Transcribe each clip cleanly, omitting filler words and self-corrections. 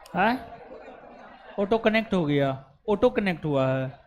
है, auto connect हो गया, ऑटो कनेक्ट हुआ है।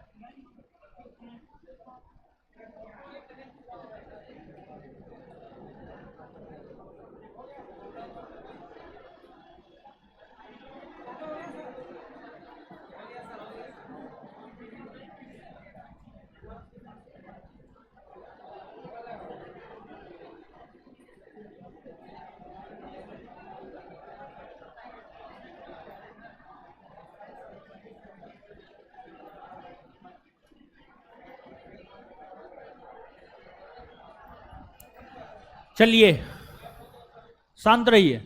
चलिए शांत रहिए।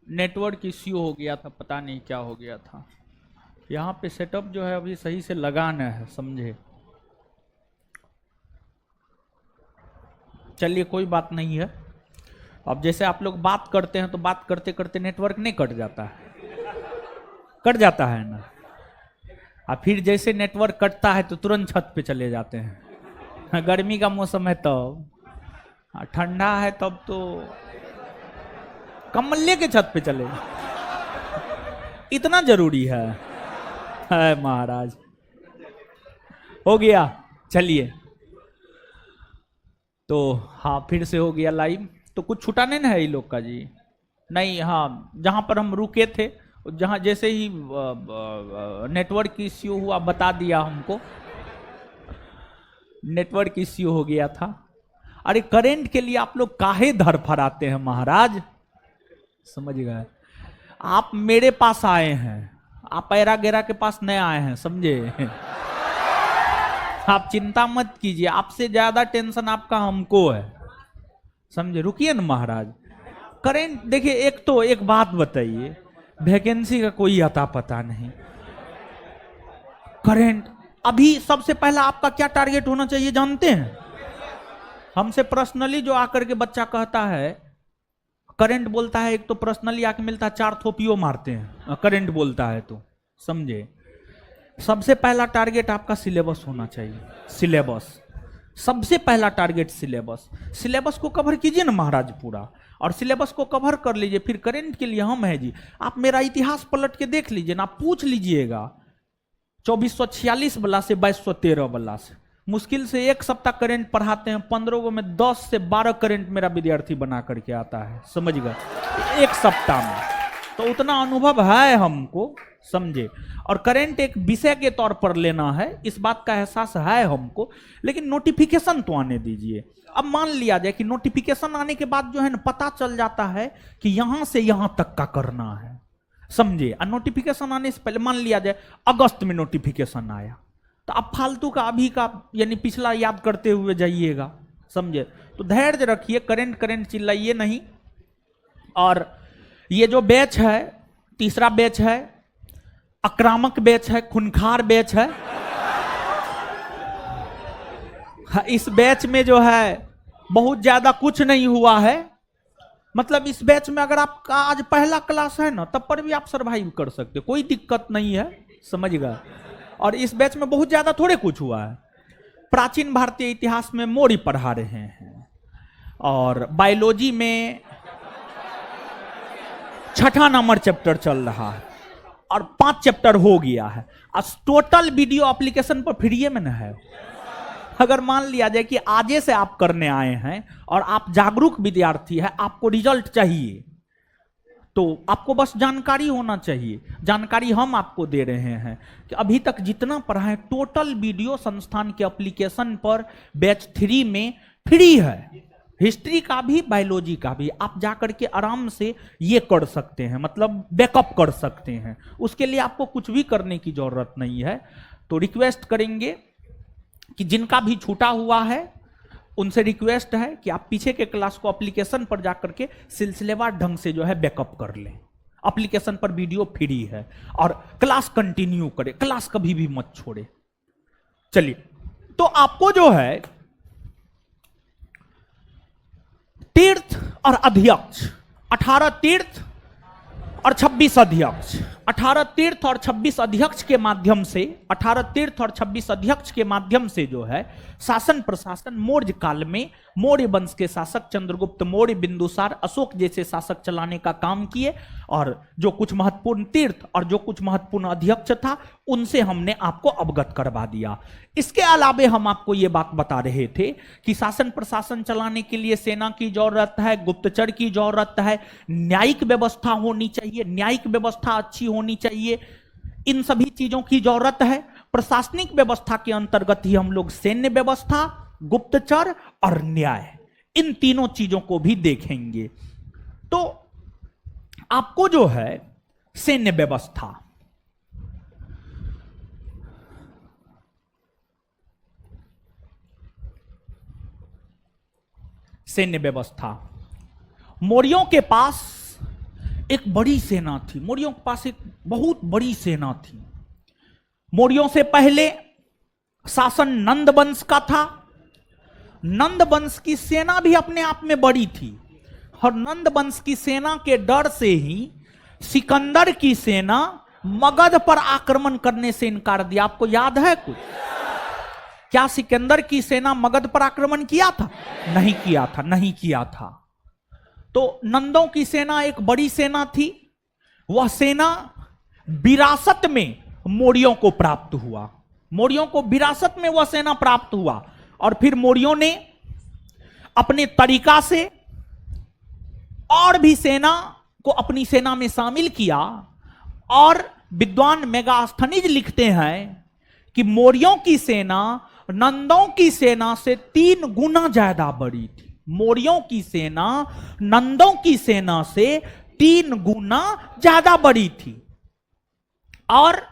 नेटवर्क इश्यू हो गया था, पता नहीं क्या हो गया था। यहाँ पे सेटअप जो है अभी सही से लगा न है, समझे। चलिए कोई बात नहीं है। अब जैसे आप लोग बात करते हैं तो बात करते करते नेटवर्क नहीं कट जाता है, कट जाता है ना। और फिर जैसे नेटवर्क कटता है तो तुरंत छत पे चले जाते हैं। गर्मी का मौसम है तब, ठंडा है तब तो कम्बल लेके छत पे चले, इतना जरूरी है महाराज। हो गया, चलिए। तो हाँ फिर से हो गया लाइव। तो कुछ छूटा नहीं ना है ये लोग का जी? नहीं, हाँ जहाँ पर हम रुके थे, जहाँ जैसे ही नेटवर्क इश्यू हुआ बता दिया हमको, नेटवर्क इश्यू हो गया था। अरे करंट के लिए आप लोग काहे धड़फड़ाते हैं महाराज, समझ गए। आप मेरे पास आए हैं, आप पैरा गेरा के पास नहीं आए हैं, समझे। आप चिंता मत कीजिए, आपसे ज्यादा टेंशन आपका हमको है, समझे। रुकिए ना महाराज। करंट देखिए, एक तो एक बात बताइए, वैकेंसी का कोई अता पता नहीं। करंट अभी सबसे पहला आपका क्या टारगेट होना चाहिए जानते हैं? हमसे पर्सनली जो आकर के बच्चा कहता है, करंट बोलता है, एक तो पर्सनली आके मिलता है 4 थोपियो मारते हैं, करंट बोलता है तो समझे। सबसे पहला टारगेट आपका सिलेबस होना चाहिए, सिलेबस। सबसे पहला टारगेट सिलेबस। सिलेबस को कवर कीजिए ना महाराज पूरा, और सिलेबस को कवर कर लीजिए। फिर करंट के लिए हम है जी। आप मेरा इतिहास पलट के देख लीजिए ना, आप पूछ लीजिएगा 2446 वाला से 2213 वाला से, मुश्किल से एक सप्ताह करंट पढ़ाते हैं, 15 में 10 से 12 करंट मेरा विद्यार्थी बना करके आता है, समझ गए, एक सप्ताह में। तो उतना अनुभव है हमको, समझे। और करंट एक विषय के तौर पर लेना है, इस बात का एहसास है हमको। लेकिन नोटिफिकेशन तो आने दीजिए। अब मान लिया जाए कि नोटिफिकेशन आने के बाद जो है ना, पता चल जाता है कि यहां से यहां तक का करना है, समझे। और नोटिफिकेशन आने से पहले मान लिया जाए अगस्त में नोटिफिकेशन आया, तो अब फालतू का अभी का यानी पिछला याद करते हुए जाइएगा, समझे। तो धैर्य रखिए, करंट करंट चिल्लाइए नहीं। और ये जो बैच है, तीसरा बैच है, आक्रामक बैच है, खूंखार बैच है। इस बैच में जो है बहुत ज्यादा कुछ नहीं हुआ है। मतलब इस बैच में अगर आपका आज पहला क्लास है ना, तब पर भी आप सरवाइव कर सकते हो, कोई दिक्कत नहीं है, समझ गए। और इस बैच में बहुत ज्यादा थोड़े कुछ हुआ है। प्राचीन भारतीय इतिहास में मोरी पढ़ा रहे हैं, और बायोलॉजी में 6ठा नंबर चैप्टर चल रहा है, और 5 चैप्टर हो गया है। टोटल वीडियो एप्लीकेशन पर फ्री में ना है। अगर मान लिया जाए कि आजे से आप करने आए हैं और आप जागरूक विद्यार्थी है, आपको रिजल्ट चाहिए, तो आपको बस जानकारी होना चाहिए। जानकारी हम आपको दे रहे हैं कि अभी तक जितना पढ़ाए टोटल वीडियो संस्थान के एप्लीकेशन पर बैच 3 में फ्री है। हिस्ट्री का भी, बायोलॉजी का भी, आप जाकर के आराम से ये कर सकते हैं, मतलब बैकअप कर सकते हैं। उसके लिए आपको कुछ भी करने की जरूरत नहीं है। तो रिक्वेस्ट करेंगे कि जिनका भी छूटा हुआ है, उनसे रिक्वेस्ट है कि आप पीछे के क्लास को एप्लीकेशन पर जाकर के सिलसिलेवार ढंग से जो है बैकअप कर लें। एप्लीकेशन पर वीडियो फ्री है, और क्लास कंटिन्यू करें, क्लास कभी भी मत छोड़े। चलिए, तो आपको जो है तीर्थ और अध्यक्ष, 18 तीर्थ और 26 अध्यक्ष, 18 तीर्थ और 26 अध्यक्ष के माध्यम से, 18 तीर्थ और 26 अध्यक्ष के माध्यम से जो है शासन प्रशासन मौर्य काल में मौर्य वंश के शासक चंद्रगुप्त मौर्य, बिंदुसार, अशोक जैसे शासक चलाने का काम किए। और जो कुछ महत्वपूर्ण तीर्थ और जो कुछ महत्वपूर्ण अध्यक्ष था उनसे हमने आपको अवगत करवा दिया। इसके अलावे हम आपको ये बात बता रहे थे कि शासन प्रशासन चलाने के लिए सेना की जरूरत है, गुप्तचर की जरूरत है, न्यायिक व्यवस्था होनी चाहिए, न्यायिक व्यवस्था अच्छी होनी चाहिए, इन सभी चीजों की जरूरत है। प्रशासनिक व्यवस्था के अंतर्गत ही हम लोग सैन्य व्यवस्था, गुप्तचर और न्याय, इन तीनों चीजों को भी देखेंगे। तो आपको जो है सैन्य व्यवस्था, सैन्य व्यवस्था, मौर्यों के पास एक बड़ी सेना थी, मौर्यों के पास एक बहुत बड़ी सेना थी। मौर्यों से पहले शासन नंद वंश का था। नंद वंश की सेना भी अपने आप में बड़ी थी और नंद वंश की सेना के डर से ही सिकंदर की सेना मगध पर आक्रमण करने से इनकार दिया। आपको याद है कुछ? क्या सिकंदर की सेना मगध पर आक्रमण किया था? नहीं किया था, नहीं किया था। तो नंदों की सेना एक बड़ी सेना थी। वह सेना विरासत में मौर्यों को प्राप्त हुआ, मौर्यों को विरासत में वह सेना प्राप्त हुआ। और फिर मौर्यों ने अपने तरीका से और भी सेना को अपनी सेना में शामिल किया। और विद्वान मेगास्थनीज लिखते हैं कि मौर्यों की सेना नंदों की सेना से 3 गुना ज्यादा बड़ी थी। मौर्यों की सेना नंदों की सेना से 3 गुना ज्यादा बड़ी थी। और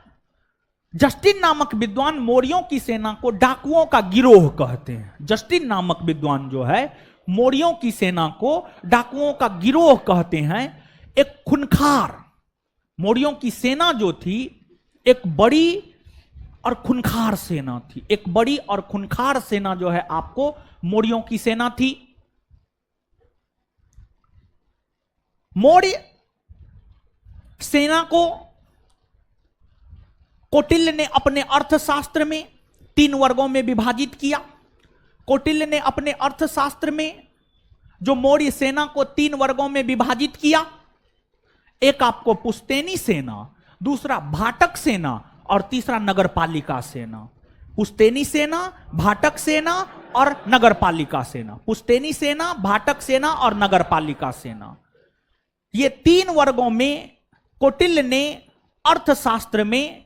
जस्टिन नामक विद्वान मौर्यों की सेना को डाकुओं का गिरोह कहते हैं। जस्टिन नामक विद्वान जो है मौर्यों की सेना को डाकुओं का गिरोह कहते हैं। एक खूंखार, मौर्यों की सेना जो थी एक बड़ी और खूंखार सेना थी। एक बड़ी और खूंखार सेना जो है आपको मौर्यों की सेना थी। मौर्य सेना को कौटिल्य ने अपने अर्थशास्त्र में 3 वर्गों में विभाजित किया। कौटिल्य ने अपने अर्थशास्त्र में जो मौर्य सेना को 3 वर्गों में विभाजित किया, एक आपको पुश्तैनी सेना, दूसरा भाटक सेना और तीसरा नगरपालिका सेना। पुश्तैनी सेना, भाटक सेना और नगरपालिका सेना। पुश्तैनी सेना, भाटक सेना और नगरपालिका सेना, ये 3 वर्गों में कौटिल्य ने अर्थशास्त्र में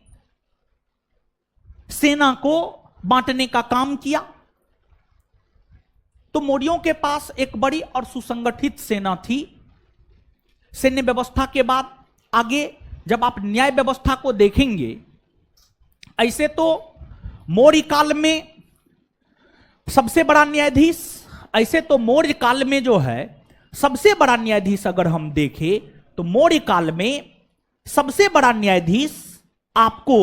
सेना को बांटने का काम किया। तो मौर्यों के पास एक बड़ी और सुसंगठित सेना थी। सैन्य व्यवस्था के बाद आगे जब आप न्याय व्यवस्था को देखेंगे, ऐसे तो मौर्य काल में सबसे बड़ा न्यायाधीश, ऐसे तो मौर्य काल में जो है सबसे बड़ा न्यायाधीश अगर हम देखें तो मौर्य काल में सबसे बड़ा न्यायाधीश आपको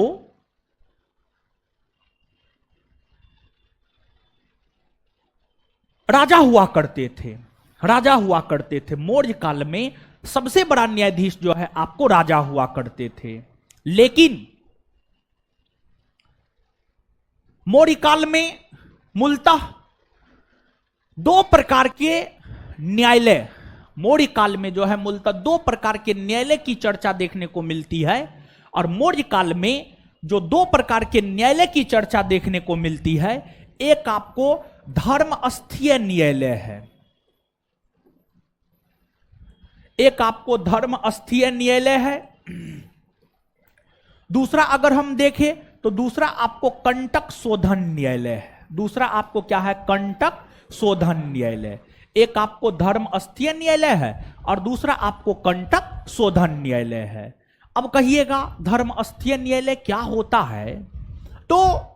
राजा हुआ करते थे। राजा हुआ करते थे मौर्य काल में सबसे बड़ा न्यायाधीश जो है आपको राजा हुआ करते थे। लेकिन मौर्य काल में मूलतः 2 प्रकार के न्यायालय, मौर्य काल में जो है मूलतः 2 प्रकार के न्यायालय की चर्चा देखने को मिलती है। और मौर्य काल में जो 2 प्रकार के न्यायालय की चर्चा देखने को मिलती है, एक आपको धर्मस्थीय न्यायालय है, एक आपको धर्मस्थीय न्यायालय है। दूसरा अगर हम देखें तो दूसरा आपको कंटक शोधन न्यायालय है। दूसरा आपको क्या है? कंटक शोधन न्यायालय। एक आपको धर्मस्थीय न्यायालय है और दूसरा आपको कंटक शोधन न्यायालय है। अब कहिएगा धर्मस्थीय न्यायालय क्या होता है? तो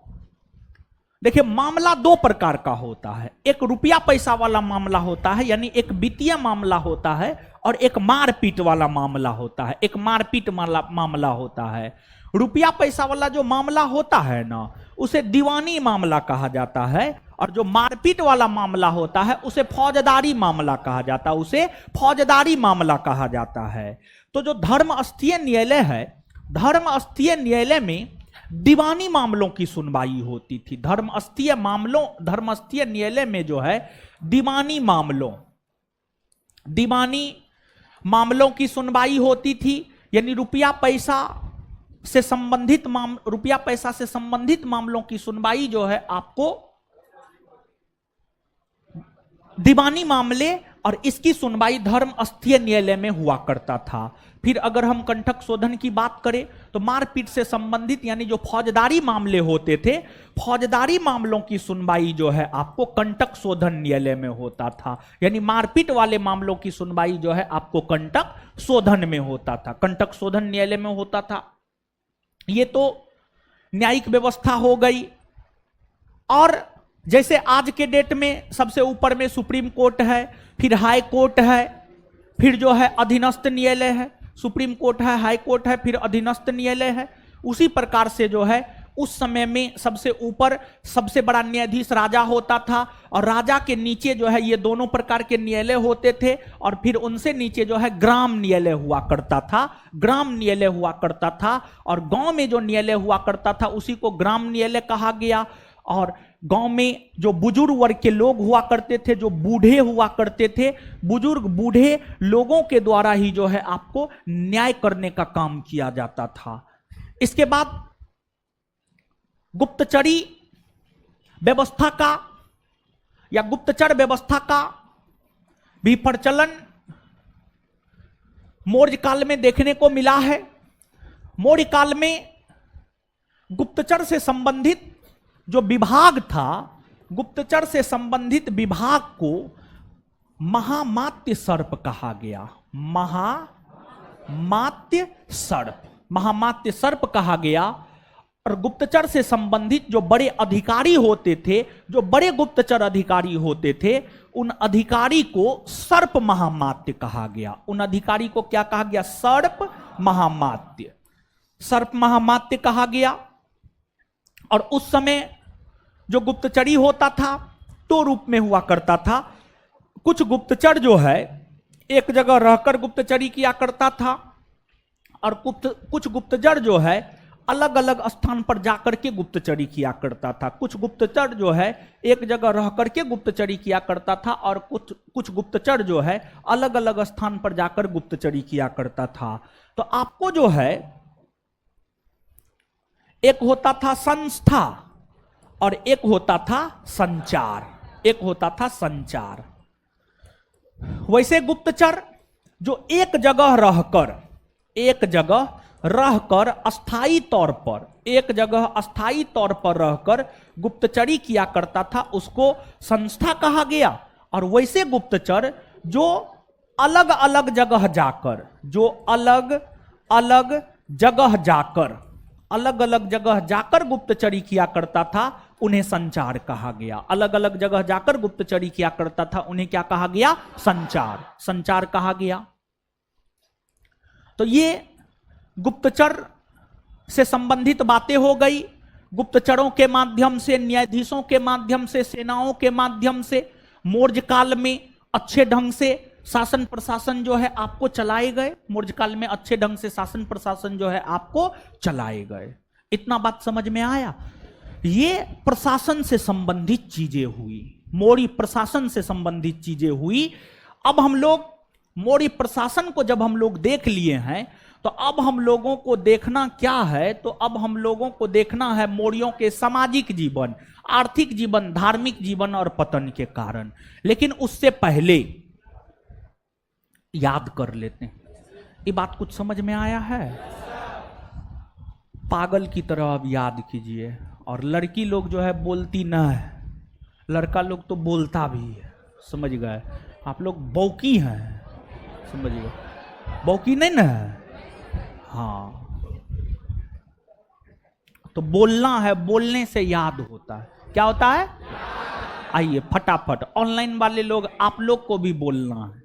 देखिए, मामला 2 प्रकार का होता है। एक रुपया पैसा वाला मामला होता है, यानी एक वित्तीय मामला होता है, और एक मारपीट वाला मामला होता है। एक मारपीट वाला मामला होता है। रुपया पैसा वाला जो मामला होता है ना, उसे दीवानी मामला कहा जाता है, और जो मारपीट वाला मामला होता है उसे फौजदारी मामला कहा जाता है। उसे फौजदारी मामला कहा जाता है। तो जो धर्मस्थीय न्यायालय है धर्मस्थीय न्यायालय में दीवानी मामलों की सुनवाई होती थी। धर्मस्थीय न्यायालय में जो है दीवानी मामलों की सुनवाई होती थी, यानी रुपया पैसा से संबंधित मामलों की सुनवाई जो है आपको दीवानी मामले, और इसकी सुनवाई धर्मस्थीय न्यायालय में हुआ करता था। फिर अगर हम कंटक शोधन की बात करें तो मारपीट से संबंधित यानी जो फौजदारी मामले होते थे, फौजदारी मामलों की सुनवाई जो है आपको कंटक शोधन न्यायालय में होता था, यानी मारपीट वाले मामलों की सुनवाई जो है आपको कंटक शोधन में होता था, कंटक शोधन न्यायालय में होता था। ये तो न्यायिक व्यवस्था हो गई। और जैसे आज के डेट में सबसे ऊपर में सुप्रीम कोर्ट है, फिर हाई कोर्ट है, फिर जो है अधीनस्थ न्यायालय है। सुप्रीम कोर्ट है, हाई कोर्ट है, फिर अधीनस्थ न्यायालय है। उसी प्रकार से जो है उस समय में सबसे ऊपर सबसे बड़ा न्यायाधीश राजा होता था, और राजा के नीचे जो है ये दोनों प्रकार के न्यायालय होते थे, और फिर उनसे नीचे जो है ग्राम न्यायालय हुआ करता था। ग्राम न्यायालय हुआ करता था, और गांव में जो न्यायालय हुआ करता था उसी को ग्राम न्यायालय कहा गया। और गांव में जो बुजुर्ग वर्ग के लोग हुआ करते थे, जो बूढ़े हुआ करते थे, बुजुर्ग बूढ़े लोगों के द्वारा ही जो है आपको न्याय करने का काम किया जाता था। इसके बाद गुप्तचरी व्यवस्था का या गुप्तचर व्यवस्था का भी प्रचलन मौर्य काल में देखने को मिला है। मौर्य काल में गुप्तचर से संबंधित जो विभाग था, गुप्तचर से संबंधित विभाग को महामात्य सर्प कहा गया। महामात्य सर्प कहा गया। और गुप्तचर से संबंधित जो बड़े अधिकारी होते थे, जो बड़े गुप्तचर अधिकारी होते थे, उन अधिकारी को सर्प महामात्य कहा गया। उन अधिकारी को क्या कहा गया? सर्प महामात्य कहा गया। और उस समय जो गुप्तचरी होता था दो रूप में हुआ करता था। कुछ गुप्तचर जो है एक जगह रहकर गुप्तचरी किया करता था, और कुछ गुप्तचर जो है अलग अलग स्थान पर जाकर के गुप्तचरी किया करता था। कुछ गुप्तचर जो है एक जगह रह करके गुप्तचरी किया करता था, और कुछ गुप्तचर जो है अलग अलग स्थान पर जाकर गुप्तचरी किया करता था। तो आपको जो है एक होता था संस्था और एक होता था संचार। वैसे गुप्तचर जो एक जगह रहकर अस्थाई तौर पर रहकर गुप्तचरी किया करता था, उसको संस्था कहा गया। और वैसे गुप्तचर जो अलग अलग जगह जाकर गुप्तचरी किया करता था, उन्हें संचार कहा गया। अलग अलग जगह जाकर गुप्तचरी किया करता था, उन्हें क्या कहा गया? संचार कहा गया। तो ये गुप्तचर से संबंधित बातें हो गई। गुप्तचरों के माध्यम से, न्यायाधीशों के माध्यम से, सेनाओं के माध्यम से मौर्य काल में अच्छे ढंग से शासन प्रशासन जो है आपको चलाए गए। मौर्य काल में अच्छे ढंग से शासन प्रशासन जो है आपको चलाए गए। इतना बात समझ में आया? ये प्रशासन से संबंधित चीजें हुई, मौर्य प्रशासन से संबंधित चीजें हुई। अब हम लोग मौर्य प्रशासन को जब हम लोग देख लिए हैं, तो अब हम लोगों को देखना क्या है? तो अब हम लोगों को देखना है मौर्यों के सामाजिक जीवन, आर्थिक जीवन, धार्मिक जीवन और पतन के कारण। लेकिन उससे पहले याद कर लेते हैं। ये बात कुछ समझ में आया है? पागल की तरह अब याद कीजिए। और लड़की लोग जो है बोलती ना है, लड़का लोग तो बोलता भी है। समझ गए? आप लोग बौकी हैं, समझ गए? बौकी नहीं ना है? हाँ, तो बोलना है, बोलने से याद होता है। क्या होता है? आइए फटाफट, ऑनलाइन वाले लोग, आप लोग को भी बोलना है।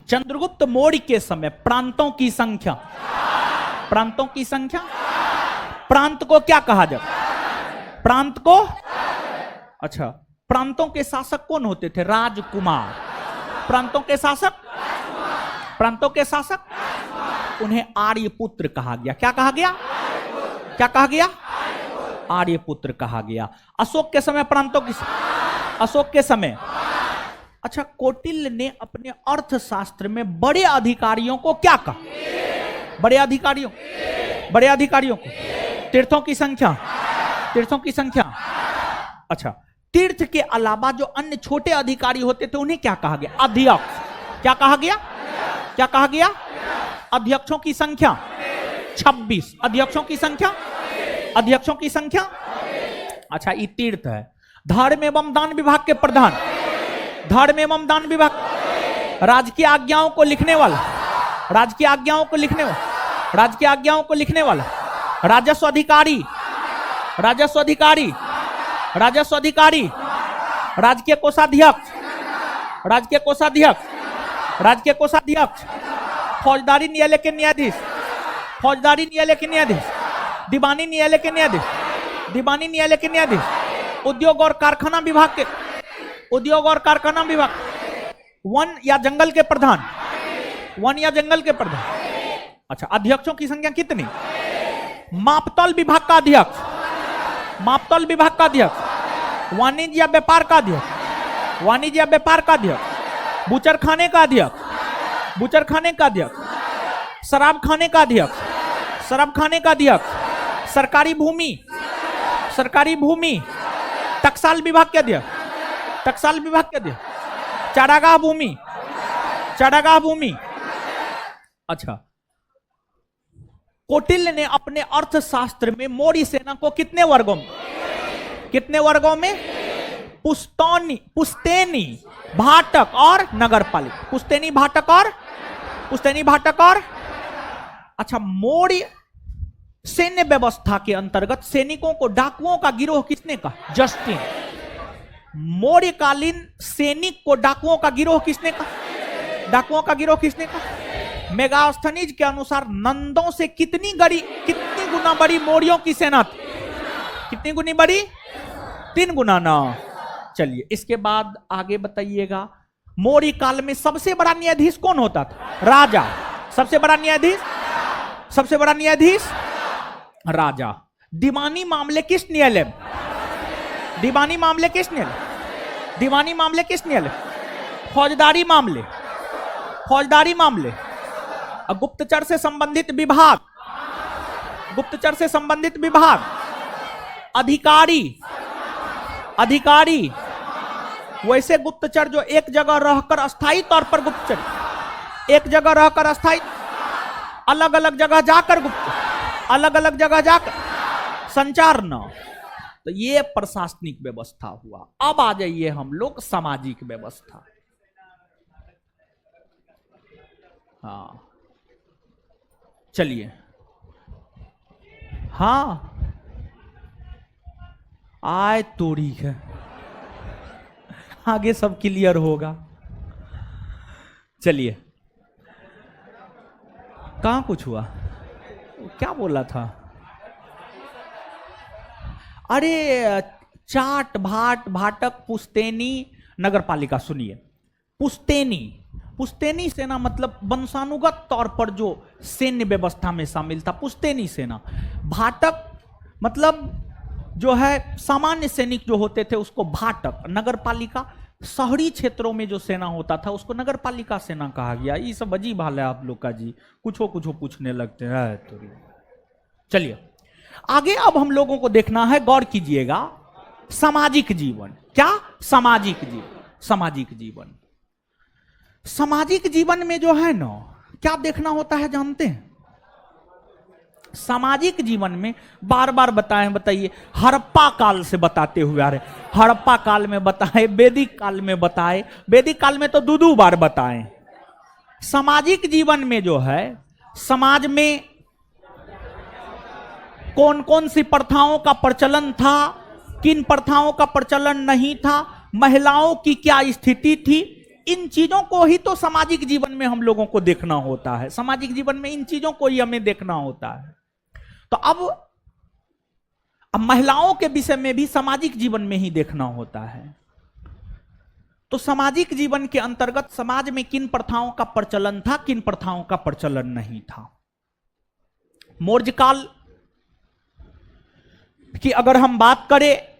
चंद्रगुप्त मौर्य के समय प्रांतों की संख्या, प्रांत को क्या कहा जाए? प्रांतों के शासक कौन होते थे? राजकुमार। प्रांतों के शासक, प्रांतों के शासक, उन्हें आर्यपुत्र कहा गया। क्या कहा गया? क्या कहा गया? आर्यपुत्र कहा गया। अशोक के समय प्रांतों की, अशोक के समय, अच्छा, कौटिल्य ने अपने अर्थशास्त्र में बड़े अधिकारियों को क्या कहा? बड़े अधिकारियों, बड़े अधिकारियों को तीर्थों की संख्या, तीर्थों की संख्या। अच्छा, तीर्थ के अलावा जो अन्य छोटे अधिकारी होते थे उन्हें क्या कहा गया? अध्यक्ष। क्या कहा गया? क्या कहा गया? अध्यक्षों की संख्या 26। अध्यक्षों की संख्या, अध्यक्षों की संख्या। अच्छा, ये तीर्थ है। धर्म एवं दान विभाग के प्रधान, धर्म एवं दान विभाग, राजकीय आज्ञाओं को लिखने वाला, राजकीय आज्ञाओं को लिखने वाला, राजकीय आज्ञाओं को लिखने वाला, राजस्व अधिकारी, राजस्व अधिकारी, राजस्व अधिकारी, राजकीय कोषाध्यक्ष, राजकीय कोषाध्यक्ष, राजकीय कोषाध्यक्ष, फौजदारी न्यायालय के न्यायाधीश, फौजदारी न्यायालय के न्यायाधीश, दीवानी न्यायालय के न्यायाधीश, दीवानी न्यायालय के न्यायाधीश, उद्योग और कारखाना विभाग के, उद्योग और कारखाना विभाग, वन या जंगल के प्रधान, वन या जंगल के प्रधान। अच्छा, अध्यक्षों की संख्या कितनी? मापतौल विभाग का अध्यक्ष, मापतौल विभाग का अध्यक्ष, वाणिज्य या व्यापार का अध्यक्ष, वाणिज्य या व्यापार का अध्यक्ष, बुचर खाने का अध्यक्ष, बुचर खाने का अध्यक्ष, शराब खाने का अध्यक्ष, शराब खाने का अध्यक्ष, सरकारी भूमि, सरकारी भूमि, टकसाल विभाग के अध्यक्ष, टकसाल विभाग के अध्यक्ष, चारागाह भूमि, चारागाह भूमि। अच्छा, कौटिल्य ने अपने अर्थशास्त्र में मौर्य सेना को कितने वर्गों में, कितने वर्गों में? पुस्तैनी, पुस्तैनी, भाटक और नगरपालिका। पुस्तैनी, भाटक और, पुस्तैनी, भाटक और। अच्छा, मौर्य सैन्य व्यवस्था के अंतर्गत सैनिकों को डाकुओं का गिरोह किसने कहा? जस्टिन। मौर्यकालीन सैनिक को डाकुओं का गिरोह किसने कहा? डाकुओं का गिरोह किसने कहा? मेगास्थनीज के अनुसार नंदों से कितनी गुना बड़ी मौर्यों की सेना थी? कितनी गुनी बड़ी? 3 गुना ना। चलिए, इसके बाद आगे बताइएगा, मौर्य काल में सबसे बड़ा न्यायाधीश कौन होता था? राजा। सबसे बड़ा न्यायाधीश, सबसे बड़ा न्यायाधीश राजा। दीवानी मामले किस न्यायालय में? दीवानी मामले किस न्यायालय? दीवानी मामले किस न्यायालय? फौजदारी मामले, फौजदारी मामले। गुप्तचर से संबंधित विभाग, गुप्तचर से संबंधित विभाग, अधिकारी, अधिकारी। वैसे गुप्तचर जो एक जगह रहकर अस्थायी तौर पर गुप्तचर, एक जगह रहकर अस्थायी, अलग अलग जगह जाकर गुप्त, अलग अलग जगह जाकर संचार न। तो ये प्रशासनिक व्यवस्था हुआ। अब आ जाइए हम लोग सामाजिक व्यवस्था। हाँ, चलिए, हाँ, आए तोड़ी है, आगे सब क्लियर होगा। चलिए, कहां कुछ हुआ? क्या बोला था? अरे, चाट, भाट, भाटक, पुस्तैनी, नगरपालिका। सुनिए, पुस्तैनी, पुस्तैनी सेना मतलब वंशानुगत तौर पर जो सैन्य व्यवस्था में शामिल था, पुस्तैनी सेना। भाटक मतलब जो है सामान्य सैनिक जो होते थे उसको भाटक। नगरपालिका, शहरी क्षेत्रों में जो सेना होता था उसको नगरपालिका सेना कहा गया। ये सब अजीब हाल है आप लोग का जी, कुछ पूछने लगते हैं तो। चलिए आगे, अब हम लोगों को देखना है, गौर कीजिएगा, सामाजिक जीवन। क्या? सामाजिक जीवन। सामाजिक जीवन, सामाजिक जीवन में जो है ना, क्या देखना होता है जानते हैं? सामाजिक जीवन में बार बार बताइए, हड़प्पा काल से बताते हुए आ रहे, हड़प्पा काल में बताए, वैदिक काल में बताए, वैदिक काल में तो दो बार बताए। सामाजिक जीवन में जो है, समाज में कौन कौन सी प्रथाओं का प्रचलन था, किन प्रथाओं का प्रचलन नहीं था, महिलाओं की क्या स्थिति थी, इन चीजों को ही तो सामाजिक जीवन में हम लोगों को देखना होता है। सामाजिक जीवन में इन चीजों को ही हमें देखना होता है। तो अब महिलाओं के विषय में भी सामाजिक जीवन में ही देखना होता है। तो सामाजिक जीवन के अंतर्गत समाज में किन प्रथाओं का प्रचलन था, किन प्रथाओं का प्रचलन नहीं था। मौर्य काल की अगर हम बात करें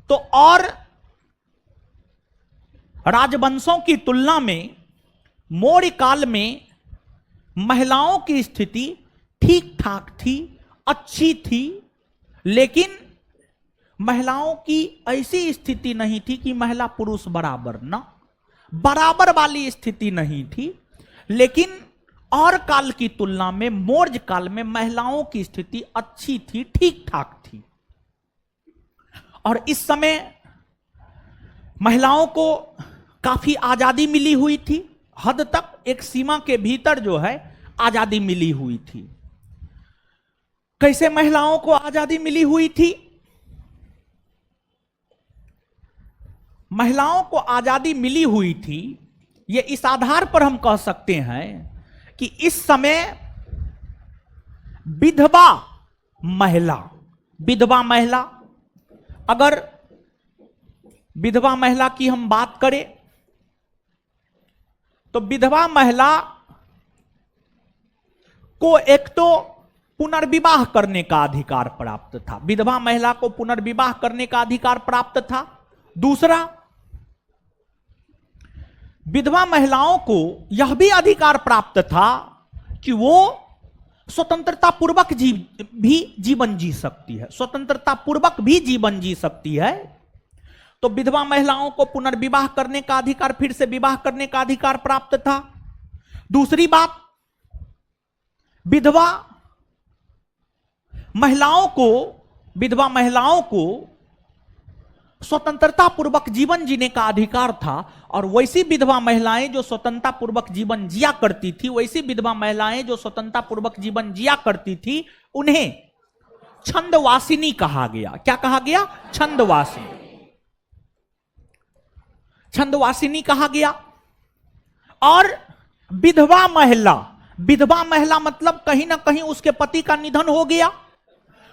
तो और राजवंशों की तुलना में मौर्य काल में महिलाओं की स्थिति ठीक ठाक थी, अच्छी थी, लेकिन महिलाओं की ऐसी स्थिति नहीं थी कि महिला पुरुष बराबर, न बराबर वाली स्थिति नहीं थी। लेकिन और काल की तुलना में मौर्य काल में महिलाओं की स्थिति अच्छी थी, ठीक ठाक थी। और इस समय महिलाओं को काफी आजादी मिली हुई थी, हद तक एक सीमा के भीतर जो है आजादी मिली हुई थी। कैसे महिलाओं को आजादी मिली हुई थी? महिलाओं को आजादी मिली हुई थी, ये इस आधार पर हम कह सकते हैं कि इस समय विधवा महिला, अगर विधवा महिला की हम बात करें तो विधवा महिला को एक तो पुनर्विवाह करने का अधिकार प्राप्त था, विधवा महिला को पुनर्विवाह करने का अधिकार प्राप्त था। दूसरा, विधवा महिलाओं को यह भी अधिकार प्राप्त था कि वो स्वतंत्रता पूर्वक भी जीवन जी सकती है, स्वतंत्रता पूर्वक भी जीवन जी सकती है। तो विधवा महिलाओं को पुनर्विवाह करने का अधिकार, फिर से विवाह करने का अधिकार प्राप्त था। दूसरी बात, विधवा महिलाओं को स्वतंत्रता पूर्वक जीवन जीने का अधिकार था। और वैसी विधवा महिलाएं जो स्वतंत्रता पूर्वक जीवन जिया करती थी, उन्हें छंदवासिनी कहा गया। क्या कहा गया? छंदवासिनी कहा गया। और विधवा महिला मतलब कहीं ना कहीं उसके पति का निधन हो गया,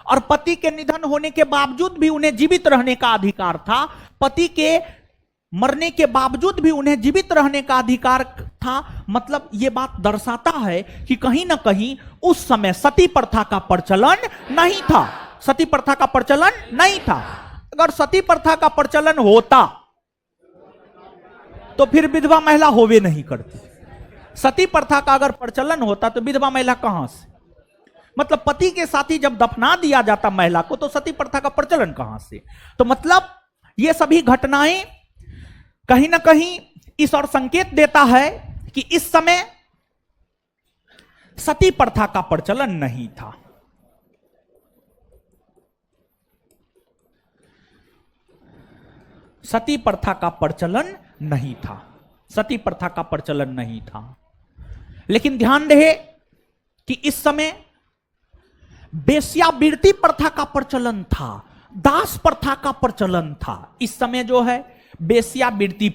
और पति के निधन होने के बावजूद भी उन्हें जीवित रहने का अधिकार था, पति के मरने के बावजूद भी उन्हें जीवित रहने का अधिकार था। मतलब यह बात दर्शाता है कि कहीं ना कहीं उस समय सती प्रथा का प्रचलन नहीं था, अगर सती प्रथा का प्रचलन होता तो फिर विधवा महिला होवे नहीं करती। सती प्रथा का अगर प्रचलन होता तो विधवा महिला कहां से, मतलब पति के साथ ही जब दफना दिया जाता महिला को, तो सती प्रथा का प्रचलन कहां से? तो मतलब ये सभी घटनाएं कहीं ना कहीं इस और संकेत देता है कि इस समय सती प्रथा का प्रचलन नहीं था। सती प्रथा का प्रचलन नहीं था। लेकिन ध्यान रहे कि इस समय वेश्यावृत्ति प्रथा का प्रचलन था, दास प्रथा का प्रचलन था। इस समय जो है वेश्यावृत्ति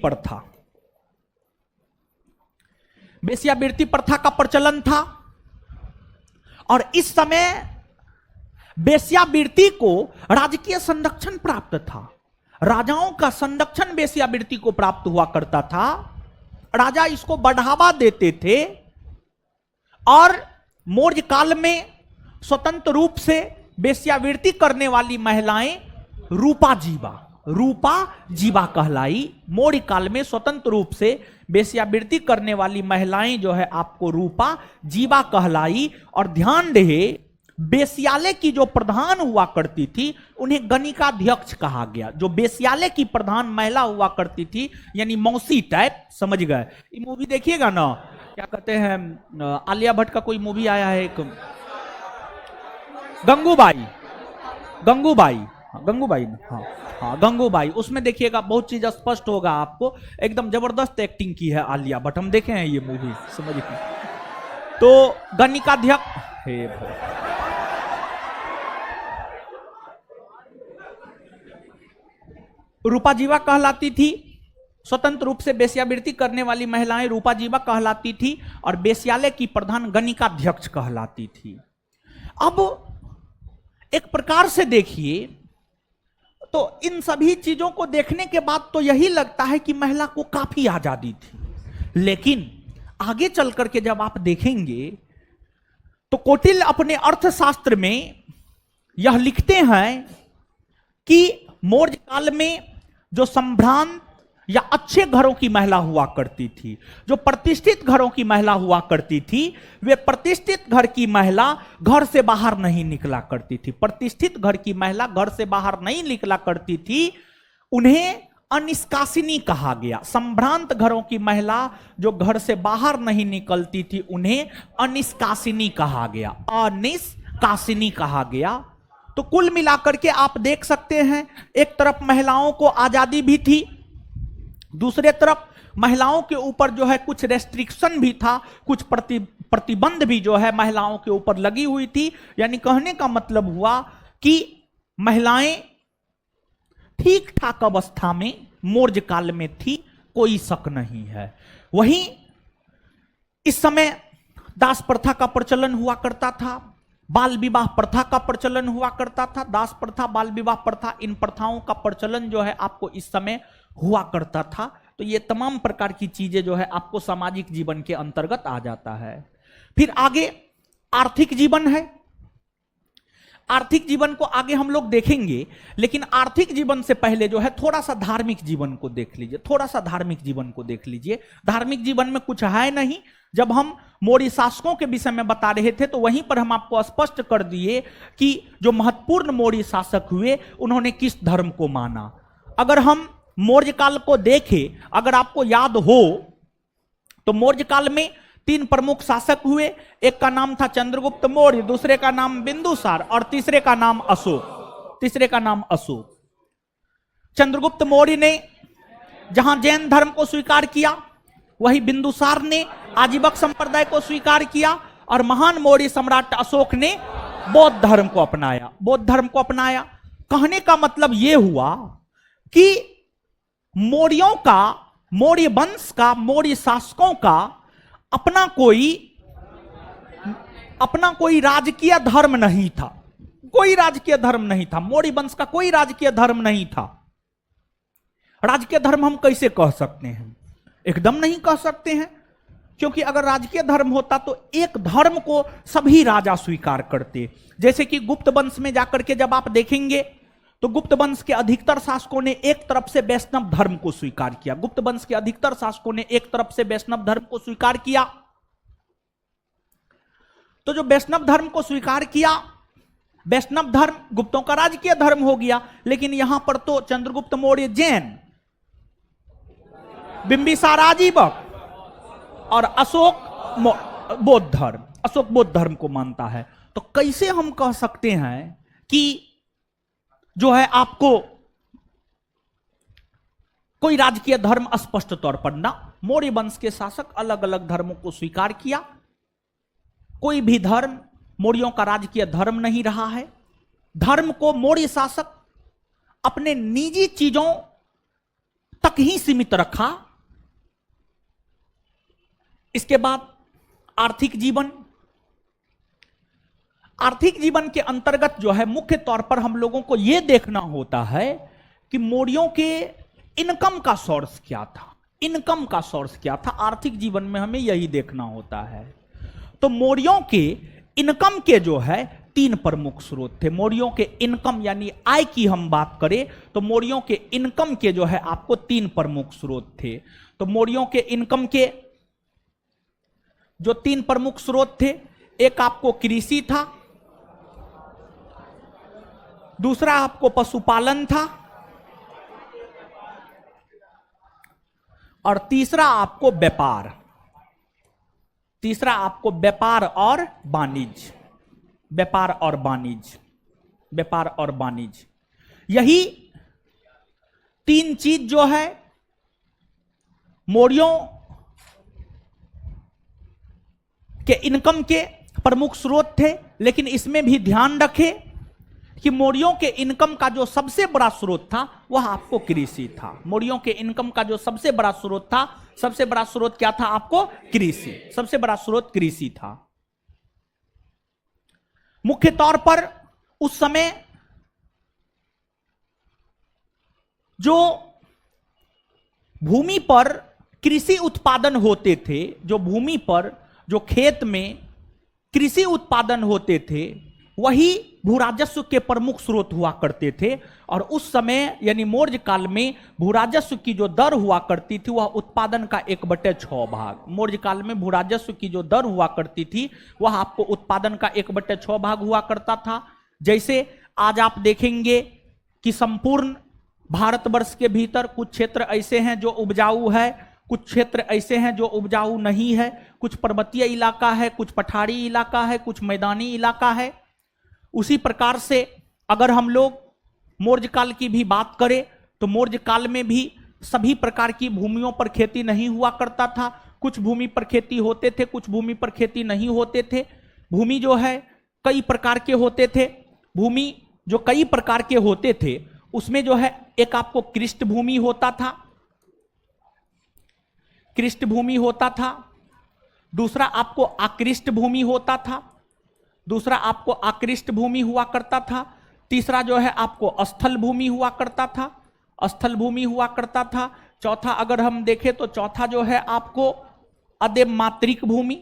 प्रथा का प्रचलन था। और इस समय वेश्यावृत्ति को राजकीय संरक्षण प्राप्त था, राजाओं का संरक्षण वेश्यावृत्ति को प्राप्त हुआ करता था। राजा इसको बढ़ावा देते थे। और मौर्य काल में स्वतंत्र रूप से वेश्यावृत्ति करने वाली महिलाएं रूपा जीवा कहलाई। मौर्य काल में स्वतंत्र रूप से वेश्यावृत्ति करने वाली महिलाएं जो है आपको रूपा जीवा कहलाई। और ध्यान रहे, वेश्यालय की जो प्रधान हुआ करती थी उन्हें गणिकाध्यक्ष कहा गया। जो वेश्यालय की प्रधान महिला हुआ करती थी, यानी मौसी टाइप, समझ गए? ये मूवी देखिएगा ना, क्या कहते हैं, आलिया भट्ट का कोई मूवी आया है एक, गंगूबाई, हाँ गंगूबाई। उसमें देखिएगा बहुत चीज स्पष्ट होगा आपको, एकदम जबरदस्त एक्टिंग की है आलिया भट्ट, हम देखे हैं ये मूवी, समझ गए? तो गणिकाध्यक्ष, हे भगवान, रूपा जीवा कहलाती थी। स्वतंत्र रूप से वेश्यावृत्ति करने वाली महिलाएं रूपा जीवा कहलाती थी और वेश्यालय की प्रधान गणिकाध्यक्ष कहलाती थी। अब एक प्रकार से देखिए तो इन सभी चीजों को देखने के बाद तो यही लगता है कि महिला को काफी आजादी थी, लेकिन आगे चल करके जब आप देखेंगे तो कौटिल्य अपने अर्थशास्त्र में यह लिखते हैं कि मौर्य काल में जो संभ्रांत या अच्छे घरों की महिला हुआ करती थी, जो प्रतिष्ठित घरों की महिला हुआ करती थी, वे प्रतिष्ठित घर की महिला घर से बाहर नहीं निकला करती थी। प्रतिष्ठित घर की महिला घर से बाहर नहीं निकला करती थी, उन्हें अनिष्कासिनी कहा गया। संभ्रांत घरों की महिला जो घर से बाहर नहीं निकलती थी, उन्हें अनिष्कासिनी कहा गया, अनिष्कासिनी कहा गया। तो कुल मिलाकर के आप देख सकते हैं, एक तरफ महिलाओं को आजादी भी थी, दूसरे तरफ महिलाओं के ऊपर जो है कुछ रेस्ट्रिक्शन भी था, कुछ प्रतिबंध भी जो है महिलाओं के ऊपर लगी हुई थी। यानी कहने का मतलब हुआ कि महिलाएं ठीक ठाक अवस्था में मौर्य काल में थी, कोई शक नहीं है। वहीं इस समय दास प्रथा का प्रचलन हुआ करता था, बाल विवाह प्रथा का प्रचलन हुआ करता था। दास प्रथा, बाल विवाह प्रथा, इन प्रथाओं का प्रचलन जो है आपको इस समय हुआ करता था। तो ये तमाम प्रकार की चीजें जो है आपको सामाजिक जीवन के अंतर्गत आ जाता है। फिर आगे आर्थिक जीवन है। आर्थिक जीवन को आगे हम लोग देखेंगे, लेकिन आर्थिक जीवन से पहले जो है थोड़ा सा धार्मिक जीवन को देख लीजिए, थोड़ा सा धार्मिक जीवन को देख लीजिए। धार्मिक जीवन में कुछ है नहीं। जब हम मौर्य शासकों के विषय में बता रहे थे तो वहीं पर हम आपको स्पष्ट कर दिए कि जो महत्वपूर्ण मौर्य शासक हुए उन्होंने किस धर्म को माना। अगर हम मौर्य काल को देखें, अगर आपको याद हो तो मौर्य काल में 3 प्रमुख शासक हुए। एक का नाम था चंद्रगुप्त मौर्य, दूसरे का नाम बिंदुसार और तीसरे का नाम अशोक। तीसरे का नाम अशोक। चंद्रगुप्त मौर्य ने जहां जैन धर्म को स्वीकार किया, वही बिंदुसार ने आजीवक संप्रदाय को स्वीकार किया और महान मौर्य सम्राट अशोक ने बौद्ध धर्म को अपनाया। बौद्ध धर्म को अपनाया। कहने का मतलब यह हुआ कि मौर्यों का, मौर्य वंश का, मौर्य शासकों का अपना कोई राजकीय धर्म नहीं था। कोई राजकीय धर्म नहीं था। मौर्य वंश का कोई राजकीय धर्म नहीं था। राजकीय धर्म हम कैसे कह सकते हैं? एकदम नहीं कह सकते हैं, क्योंकि अगर राजकीय धर्म होता तो एक धर्म को सभी राजा स्वीकार करते। जैसे कि गुप्त वंश में जाकर के जब आप देखेंगे तो गुप्त वंश के अधिकतर शासकों ने एक तरफ से वैष्णव धर्म को स्वीकार किया। गुप्त वंश के अधिकतर शासकों ने एक तरफ से वैष्णव धर्म को स्वीकार किया। तो जो वैष्णव धर्म को स्वीकार किया, वैष्णव धर्म गुप्तों का राजकीय धर्म हो गया। लेकिन यहां पर तो चंद्रगुप्त मौर्य जैन, बिंबिसार आजीवक और अशोक बौद्ध धर्म, अशोक बौद्ध धर्म को मानता है। तो कैसे हम कह सकते हैं कि जो है आपको कोई राजकीय धर्म स्पष्ट तौर पर ना। मौर्य वंश के शासक अलग अलग धर्मों को स्वीकार किया। कोई भी धर्म मौर्यों का राजकीय धर्म नहीं रहा है। धर्म को मौर्य शासक अपने निजी चीजों तक ही सीमित रखा। इसके बाद आर्थिक जीवन। आर्थिक जीवन के अंतर्गत जो है मुख्य तौर पर हम लोगों को यह देखना होता है कि मौर्यों के इनकम का सोर्स क्या था। इनकम का सोर्स क्या था, आर्थिक जीवन में हमें यही देखना होता है। तो मौर्यों के इनकम के जो है 3 प्रमुख स्रोत थे। मौर्यों के इनकम यानी आय की हम बात करें तो मौर्यों के इनकम के जो है आपको 3 प्रमुख स्रोत थे। तो मौर्यों के इनकम के जो 3 प्रमुख स्रोत थे, एक आपको कृषि था, दूसरा आपको पशुपालन था और तीसरा आपको व्यापार। तीसरा आपको व्यापार और वाणिज्य। व्यापार और वाणिज्य। व्यापार और वाणिज्य, यही 3 चीज जो है मौर्यों के इनकम के प्रमुख स्रोत थे। लेकिन इसमें भी ध्यान रखें कि मौर्यों के इनकम का जो सबसे बड़ा स्रोत था वह आपको कृषि था। मौर्यों के इनकम का जो सबसे बड़ा स्रोत था, सबसे बड़ा स्रोत क्या था? आपको कृषि। सबसे बड़ा स्रोत कृषि था। मुख्य तौर पर उस समय जो भूमि पर कृषि उत्पादन होते थे, जो भूमि पर, जो खेत में कृषि उत्पादन होते थे, वही भूराजस्व के प्रमुख स्रोत हुआ करते थे। और उस समय यानी मौर्य काल में भूराजस्व की जो दर हुआ करती थी वह उत्पादन का 1/6 भाग। मौर्य काल में भूराजस्व की जो दर हुआ करती थी वह आपको उत्पादन का 1/6 भाग हुआ करता था। जैसे आज आप देखेंगे कि संपूर्ण भारतवर्ष के भीतर कुछ क्षेत्र ऐसे हैं जो उपजाऊ है, कुछ क्षेत्र ऐसे हैं जो उपजाऊ नहीं है, कुछ पर्वतीय इलाका है, कुछ पठारी इलाका है, कुछ मैदानी इलाका है। उसी प्रकार से अगर हम लोग मौर्य काल की भी बात करें तो मौर्य काल में भी सभी प्रकार की भूमियों पर खेती नहीं हुआ करता था। कुछ भूमि पर खेती होते थे, कुछ भूमि पर खेती नहीं होते थे। भूमि जो है कई प्रकार के होते थे। भूमि जो कई प्रकार के होते थे उसमें जो है एक आपको कृष्ट भूमि होता था, कृष्ट भूमि होता था। दूसरा आपको आकृष्ट भूमि होता था, दूसरा आपको आकृष्ट भूमि हुआ करता था। तीसरा जो है आपको स्थल भूमि हुआ करता था, स्थल भूमि हुआ करता था। चौथा अगर हम देखें तो चौथा जो है आपको अदेमात्रिक भूमि,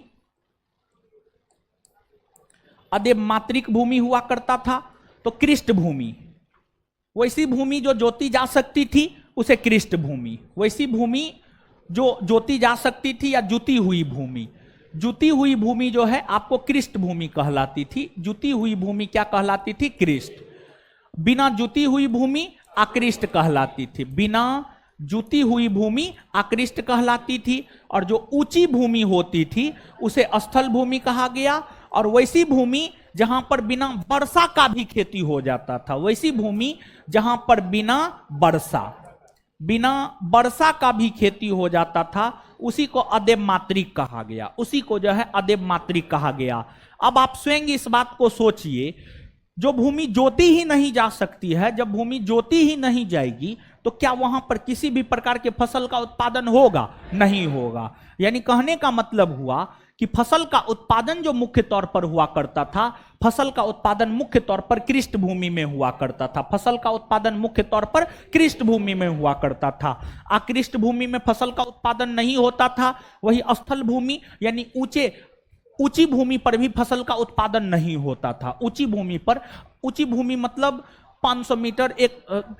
अदेमात्रिक भूमि हुआ करता था। तो कृष्ट भूमि, वैसी भूमि जो जोती जा सकती थी उसे कृष्ट भूमि, वैसी भूमि जो जोती जा सकती थी या जुती हुई भूमि, जुती हुई भूमि जो है आपको कृष्ट भूमि कहलाती थी। जुती हुई भूमि क्या कहलाती थी? कृष्ट। बिना जुती हुई भूमि आकृष्ट कहलाती थी, बिना जुती हुई भूमि आकृष्ट कहलाती थी। और जो ऊंची भूमि होती थी उसे स्थल भूमि कहा गया। और वैसी भूमि जहां पर बिना वर्षा का भी खेती हो जाता था, वैसी भूमि जहां पर बिना वर्षा का भी खेती हो जाता था उसी को अदेमात्रिक कहा गया, उसी को जो है अदेमात्रिक कहा गया। अब आप स्वयं इस बात को सोचिए, जो भूमि जोती ही नहीं जा सकती है, जब भूमि जोती ही नहीं जाएगी तो क्या वहां पर किसी भी प्रकार के फसल का उत्पादन होगा? नहीं होगा। यानी कहने का मतलब हुआ कि फसल का उत्पादन जो मुख्य तौर पर हुआ करता था, फसल का उत्पादन मुख्य तौर पर कृष्ट भूमि में हुआ करता था, फसल का उत्पादन मुख्य तौर पर कृष्ट भूमि में हुआ करता था। आकृष्ट भूमि में फसल का उत्पादन नहीं होता था। वही स्थल भूमि यानी ऊंची भूमि पर भी फसल का उत्पादन नहीं होता था। ऊंची भूमि पर, ऊंची भूमि मतलब 500 मीटर,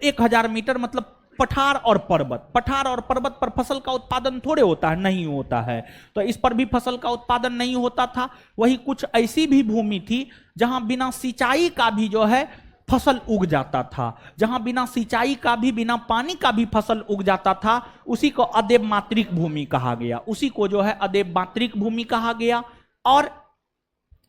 1000 मीटर, मतलब पठार और पर्वत, पठार और पर्वत पर फसल का उत्पादन थोड़े होता है, नहीं होता है। तो इस पर भी फसल का उत्पादन नहीं होता था। वही कुछ ऐसी भी भूमि थी जहां बिना सिंचाई का भी जो है फसल उग जाता था, जहां बिना सिंचाई का भी, बिना पानी का भी फसल उग जाता था। उसी को अदेमात्रिक भूमि कहा गया, उसी को जो है अदेमात्रिक भूमि कहा गया। और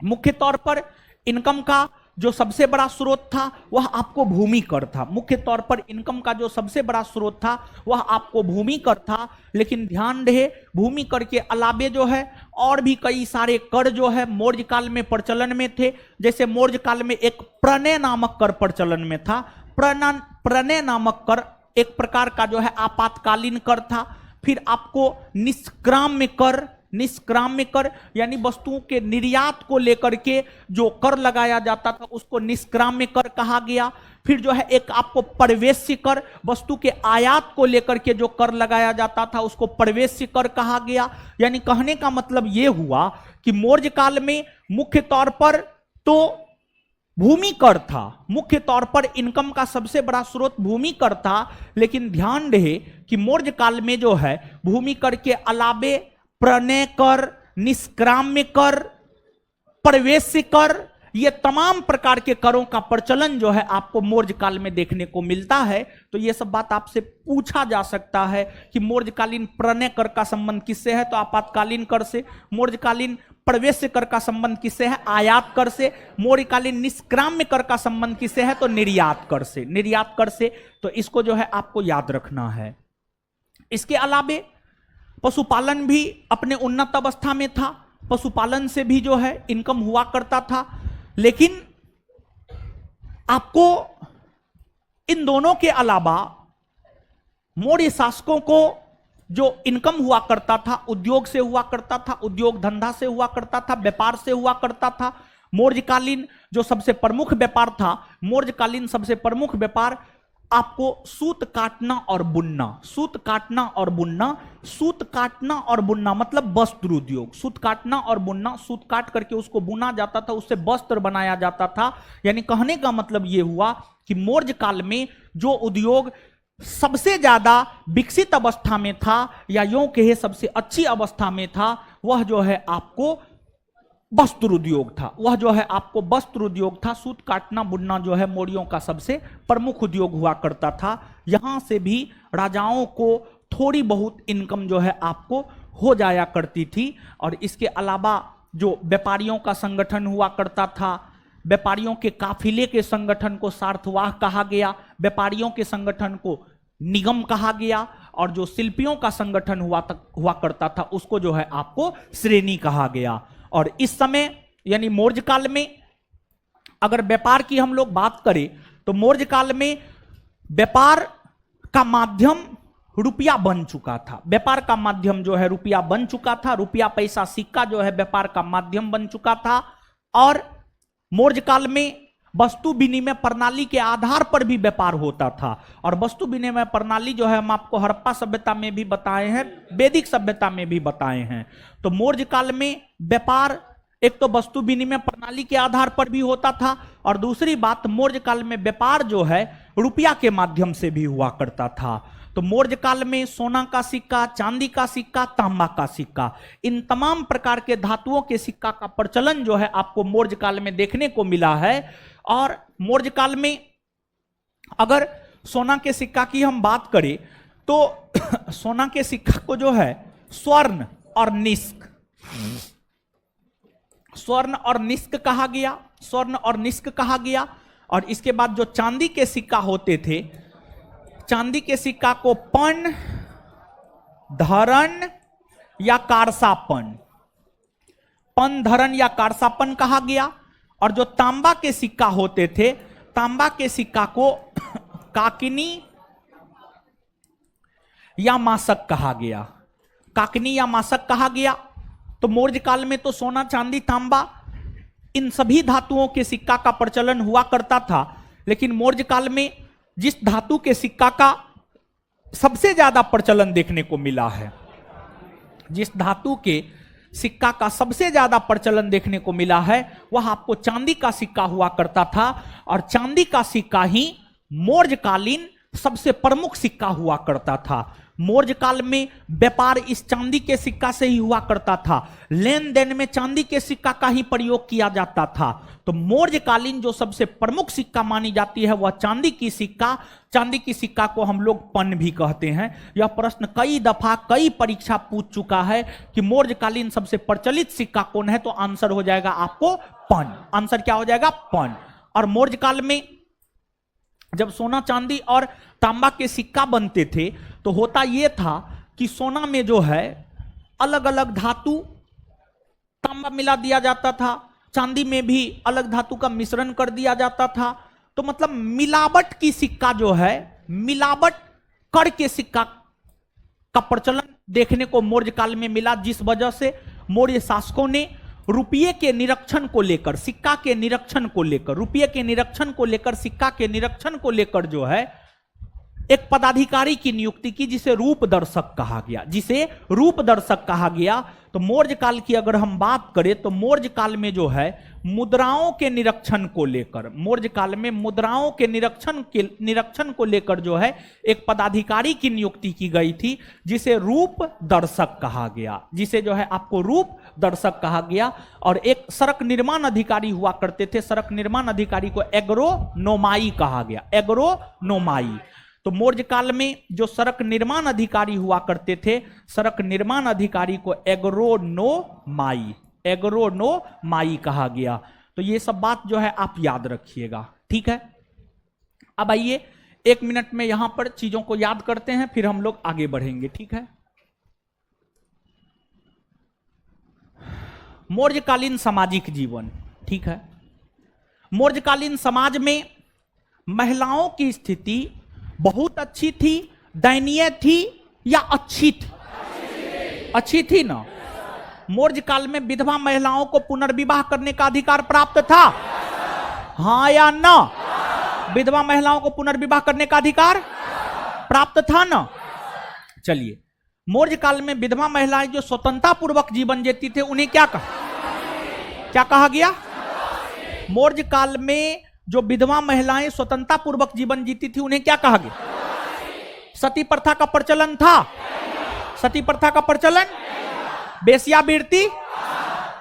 मुख्य तौर पर इनकम का जो सबसे बड़ा स्रोत था वह आपको भूमि कर था। मुख्य तौर पर इनकम का जो सबसे बड़ा स्रोत था वह आपको भूमि कर था। लेकिन ध्यान रहे, भूमि कर के अलावे जो है और भी कई सारे कर जो है मौर्य काल में प्रचलन में थे। जैसे मौर्य काल में एक प्रणय नामक कर प्रचलन में था। प्रणय नामक कर एक प्रकार का जो है आपातकालीन कर था। फिर आपको निष्क्राम्य कर, निष्क्राम्य कर यानी वस्तुओं के निर्यात को लेकर के जो कर लगाया जाता था उसको निष्क्राम्य कर कहा गया। फिर जो है एक आपको प्रवेश्य कर, वस्तु के आयात को लेकर के जो कर लगाया जाता था उसको प्रवेश्य कर कहा गया। यानी कहने का मतलब यह हुआ कि मौर्य काल में मुख्य तौर पर तो भूमि कर था, मुख्य तौर पर इनकम का सबसे बड़ा स्रोत भूमि कर था। लेकिन ध्यान रहे कि मौर्य काल में जो है भूमि कर के अलावे प्रणय कर, निष्क्राम्य कर, प्रवेश्य कर, ये तमाम प्रकार के करों का प्रचलन जो है आपको मौर्य काल में देखने को मिलता है। तो ये सब बात आपसे पूछा जा सकता है कि मौर्यकालीन प्रणय कर का संबंध किससे है? तो आपातकालीन कर से। मौर्यकालीन प्रवेश्य कर का संबंध किससे है? आयात कर से। मौर्यकालीन निष्क्राम्य कर का संबंध किससे है? तो निर्यात कर से, निर्यात कर से। तो इसको जो है आपको याद रखना है। इसके अलावे पशुपालन भी अपने उन्नत अवस्था में था, पशुपालन से भी जो है इनकम हुआ करता था। लेकिन आपको इन दोनों के अलावा मौर्य शासकों को जो इनकम हुआ करता था उद्योग से हुआ करता था, उद्योग धंधा से हुआ करता था, व्यापार से हुआ करता था। मौर्यकालीन जो सबसे प्रमुख व्यापार था, मौर्यकालीन सबसे प्रमुख व्यापार आपको सूत काटना और बुनना, सूत काटना और बुनना, सूत काटना और बुनना मतलब वस्त्र उद्योग, सूत काटना और बुनना, सूत काट करके उसको बुना जाता था, उससे वस्त्र बनाया जाता था। यानी कहने का मतलब यह हुआ कि मौर्य काल में जो उद्योग सबसे ज्यादा विकसित अवस्था में था, या यूं कहे सबसे अच्छी अवस्था में था, वह जो है आपको वस्त्र उद्योग था, वह जो है आपको वस्त्र उद्योग था। सूत काटना बुनना जो है मौर्यों का सबसे प्रमुख उद्योग हुआ करता था। यहां से भी राजाओं को थोड़ी बहुत इनकम जो है आपको हो जाया करती थी। और इसके अलावा जो व्यापारियों का संगठन हुआ करता था, व्यापारियों के काफिले के संगठन को सार्थवाह कहा गया, व्यापारियों के संगठन को निगम कहा गया, और जो शिल्पियों का संगठन हुआ करता था उसको जो है आपको श्रेणी कहा गया। और इस समय यानी मौर्य काल में अगर व्यापार की हम लोग बात करें तो मौर्य काल में व्यापार का माध्यम रुपया बन चुका था, व्यापार का माध्यम जो है रुपया बन चुका था, रुपया पैसा सिक्का जो है व्यापार का माध्यम बन चुका था। और मौर्य काल में वस्तु विनिमय प्रणाली के आधार पर भी व्यापार होता था। और वस्तु विनिमय प्रणाली जो है हम आपको हड़प्पा सभ्यता में भी बताए हैं, वैदिक सभ्यता में भी बताए हैं। तो मौर्य काल में व्यापार एक तो वस्तु विनिमय प्रणाली के आधार पर भी होता था, और दूसरी बात मौर्य काल में व्यापार जो है रुपया के माध्यम से भी हुआ करता था। तो मौर्य काल में सोना का सिक्का, चांदी का सिक्का, तांबा का सिक्का, इन तमाम प्रकार के धातुओं के सिक्का का प्रचलन जो है आपको मौर्य काल में देखने को मिला है। और मौर्य काल में अगर सोना के सिक्का की हम बात करें तो सोना के सिक्का को जो है स्वर्ण और निष्क, स्वर्ण और निष्क कहा गया, स्वर्ण और निष्क कहा गया। और इसके बाद जो चांदी के सिक्का होते थे, चांदी के सिक्का को पन, धरण या कारसापन, पन, धरण या कारसापन कहा गया। और जो तांबा के सिक्का होते थे, तांबा के सिक्का को काकनी या मासक कहा गया, काकनी या मासक कहा गया। तो मौर्य काल में तो सोना, चांदी, तांबा इन सभी धातुओं के सिक्का का प्रचलन हुआ करता था। लेकिन मौर्य काल में जिस धातु के सिक्का का सबसे ज्यादा प्रचलन देखने को मिला है, जिस धातु के सिक्का का सबसे ज्यादा प्रचलन देखने को मिला है, वह आपको चांदी का सिक्का हुआ करता था। और चांदी का सिक्का ही मौर्यकालीन सबसे प्रमुख सिक्का हुआ करता था। मौर्य काल में व्यापार इस चांदी के सिक्का से ही हुआ करता था, लेन देन में चांदी के सिक्का का ही प्रयोग किया जाता था। तो मौर्यकालीन जो सबसे प्रमुख सिक्का मानी जाती है वह चांदी की सिक्का, चांदी की सिक्का को हम लोग पन भी कहते हैं। यह प्रश्न कई दफा कई परीक्षा पूछ चुका है कि मौर्यकालीन सबसे प्रचलित सिक्का कौन है, तो आंसर हो जाएगा आपको पन। आंसर क्या हो जाएगा? पन। और मौर्य काल में जब सोना, चांदी और तांबा के सिक्का बनते थे तो होता यह था कि सोना में जो है अलग अलग धातु, तांबा मिला दिया जाता था, चांदी में भी अलग धातु का मिश्रण कर दिया जाता था। तो मतलब मिलावट की सिक्का जो है, मिलावट करके सिक्का का प्रचलन देखने को मौर्य काल में मिला, जिस वजह से मौर्य शासकों ने रुपये के निरीक्षण को लेकर, सिक्का के निरीक्षण को लेकर, रुपये के निरीक्षण को लेकर, सिक्का के निरीक्षण को लेकर जो है एक पदाधिकारी की नियुक्ति की, जिसे रूप दर्शक कहा गया, जिसे रूप दर्शक कहा गया। तो मौर्य काल की अगर हम बात करें तो मौर्य काल में जो है मुद्राओं के निरीक्षण को लेकर, मौर्य काल में मुद्राओं के निरीक्षण को लेकर जो है एक पदाधिकारी की नियुक्ति की गई थी, जिसे रूप दर्शक कहा गया, जिसे जो है आपको रूप दर्शक कहा गया। और एक सड़क निर्माण अधिकारी हुआ करते थे, सड़क निर्माण अधिकारी को एग्रोनोमाई कहा गया, एग्रोनोमाई। तो मौर्य काल में जो सड़क निर्माण अधिकारी हुआ करते थे, सड़क निर्माण अधिकारी को एग्रोनोमाई, एग्रोनोमाई कहा गया। तो ये सब बात जो है आप याद रखिएगा, ठीक है। अब आइए 1 मिनट में यहां पर चीजों को याद करते हैं, फिर हम लोग आगे बढ़ेंगे, ठीक है। मौर्यकालीन सामाजिक जीवन, ठीक है। मौर्यकालीन समाज में महिलाओं की स्थिति बहुत अच्छी थी, दयनीय थी या अच्छी थी? अच्छी थी ना। मौर्य काल में विधवा महिलाओं को पुनर्विवाह करने का अधिकार प्राप्त था, हाँ या ना? विधवा महिलाओं को पुनर्विवाह करने का अधिकार प्राप्त था ना। चलिए, मौर्य काल में विधवा महिलाएं जो स्वतंत्रता पूर्वक जीवन जीती थे उन्हें क्या कहा गया? मौर्य काल में जो विधवा महिलाएं स्वतंत्रता पूर्वक जीवन जीती थी उन्हें क्या कहा गया? सती प्रथा का प्रचलन था। सती प्रथा का प्रचलन,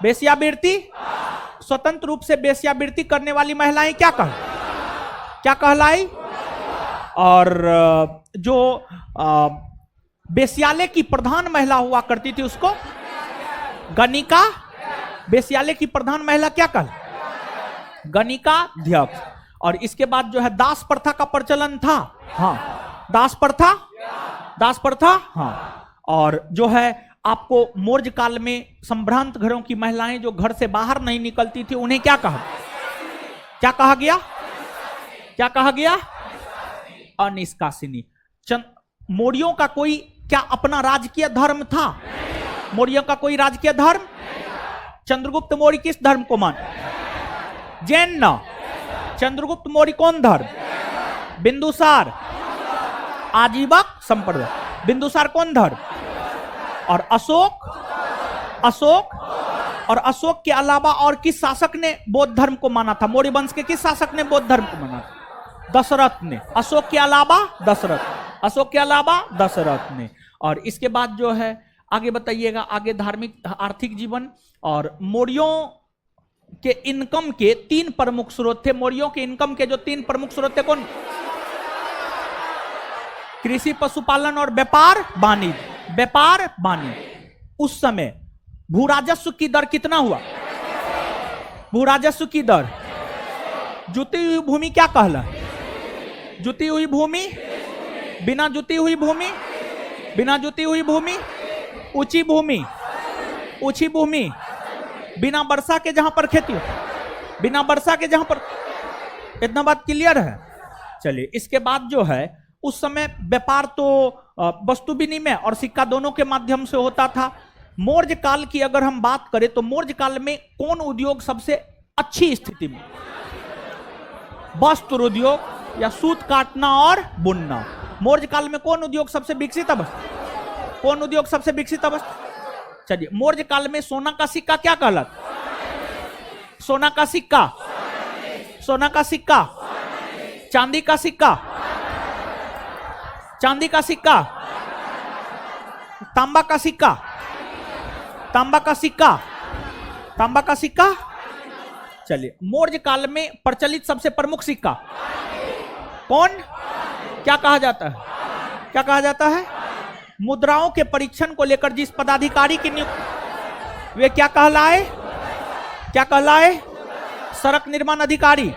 बेश्यावृत्ति, स्वतंत्र रूप से बेश्यावृत्ति करने वाली महिलाएं क्या कहलाई? और जो बेश्यालय की प्रधान महिला हुआ करती थी उसको गणिका। बेश्यालय की प्रधान महिला क्या गणिकाध्यक्ष। और इसके बाद जो है दास प्रथा का प्रचलन था। हाँ, दास प्रथा। हाँ, और जो है आपको मौर्य काल में संभ्रांत घरों की महिलाएं जो घर से बाहर नहीं निकलती थी उन्हें क्या कहा गया? अनिष्कासिनी। मौर्यों का कोई क्या अपना राजकीय धर्म था? मौर्यों का कोई राजकीय धर्म? चंद्रगुप्त मौर्य किस धर्म को मान? जैन न। चंद्रगुप्त मौर्य कौन धर्म? बिंदुसार, आजीवक संप्रदाय। बिंदुसार कौन धर्म? और अशोक के अलावा और किस शासक ने बौद्ध धर्म को माना था? मौर्य वंश के किस शासक ने बौद्ध धर्म को माना था? दशरथ ने। अशोक के अलावा दशरथ ने। और इसके बाद जो है आगे बताइएगा, आगे धार्मिक आर्थिक जीवन। और मौर्यों के इनकम के 3 प्रमुख स्रोत थे। मौर्यों के इनकम के जो 3 प्रमुख स्रोत थे कौन? कृषि, पशुपालन और व्यापार वाणिज्य। उस समय भू राजस्व की दर कितना हुआ? भूराजस्व की दर। जुती हुई भूमि क्या कहला? जुती हुई भूमि, बिना जुती हुई भूमि, ऊंची भूमि, बिना वर्षा के जहां पर खेती हो, बिना वर्षा के जहां पर। इतना बात क्लियर है? चलिए, इसके बाद जो है उस समय व्यापार तो वस्तु विनिमय और सिक्का दोनों के माध्यम से होता था। मौर्य काल की अगर हम बात करें तो मौर्य काल में कौन उद्योग सबसे अच्छी स्थिति में? वस्त्र उद्योग या सूत काटना और बुनना। मौर्य काल में कौन उद्योग सबसे विकसित अवस्था? चलिए, मौर्य काल में सोना का सिक्का क्या कहलाता? सोना का सिक्का, चांदी का सिक्का, तांबा का सिक्का। चलिए, मौर्य काल में प्रचलित सबसे प्रमुख सिक्का कौन? क्या कहा जाता है? मुद्राओं के परीक्षण को लेकर जिस पदाधिकारी की नियुक्ति, वे क्या कहलाए? सड़क निर्माण अधिकारी।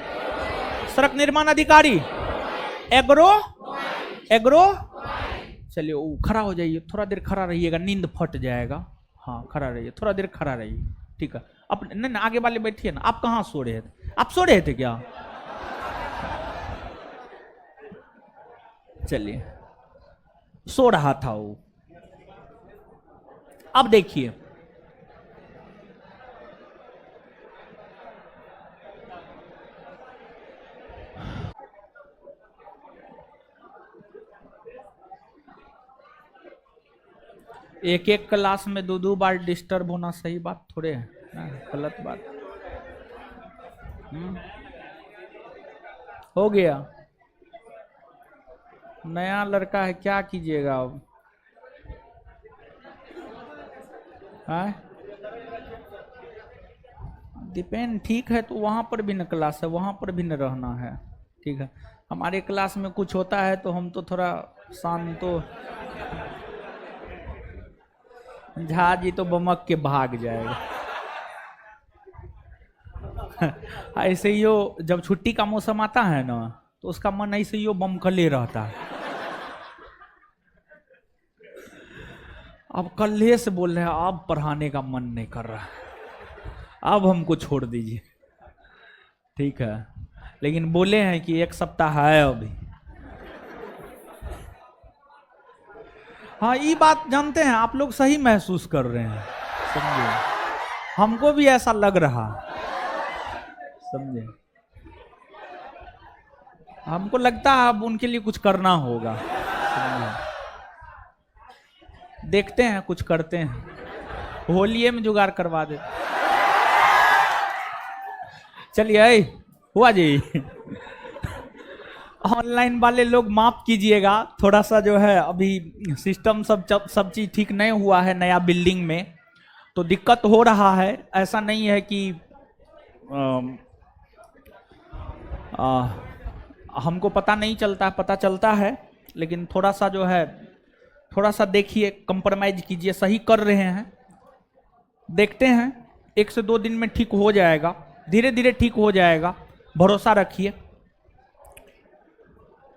एग्रो। चलिए, खड़ा हो जाइए, थोड़ा देर खड़ा रहिएगा, नींद फट जाएगा। हाँ, खड़ा रहिए, थोड़ा देर खड़ा रहिए, ठीक है? अपने नहीं, आगे वाले बैठिए ना। आप कहाँ सो रहे थे? आप सो रहे थे क्या? चलिए, सो रहा था वो। अब देखिए, एक क्लास में 2 बार डिस्टर्ब होना सही बात थोड़े है ना, गलत बात। हो गया, नया लड़का है, क्या कीजिएगा अब? डिपेंड, ठीक है, तो वहां पर भी न क्लास है, वहां पर भी न रहना है, ठीक है? हमारे क्लास में कुछ होता है तो हम तो थोड़ा शांतो, झा जी तो बमक के भाग जाएगा। ऐसे ही हो, जब छुट्टी का मौसम आता है ना तो उसका मन ऐसे ही बमकले रहता है। अब कल्हे से बोल रहे हैं अब पढ़ाने का मन नहीं कर रहा, अब हमको छोड़ दीजिए, ठीक है? लेकिन बोले हैं कि 1 सप्ताह है अभी। हाँ, ये बात जानते हैं आप लोग, सही महसूस कर रहे हैं, समझे? हमको भी ऐसा लग रहा, समझे? हमको लगता है अब उनके लिए कुछ करना होगा। देखते हैं, कुछ करते हैं, होलिये में जुगाड़ करवा दे। चलिए हुआ जी। ऑनलाइन वाले लोग माफ कीजिएगा, थोड़ा सा जो है अभी सिस्टम सब चीज ठीक नहीं हुआ है नया बिल्डिंग में, तो दिक्कत हो रहा है। ऐसा नहीं है कि हमको पता नहीं चलता, पता चलता है, लेकिन थोड़ा सा जो है थोड़ा सा देखिए, कंप्रोमाइज कीजिए, सही कर रहे हैं, देखते हैं 1 से 2 दिन में ठीक हो जाएगा, धीरे धीरे ठीक हो जाएगा, भरोसा रखिए।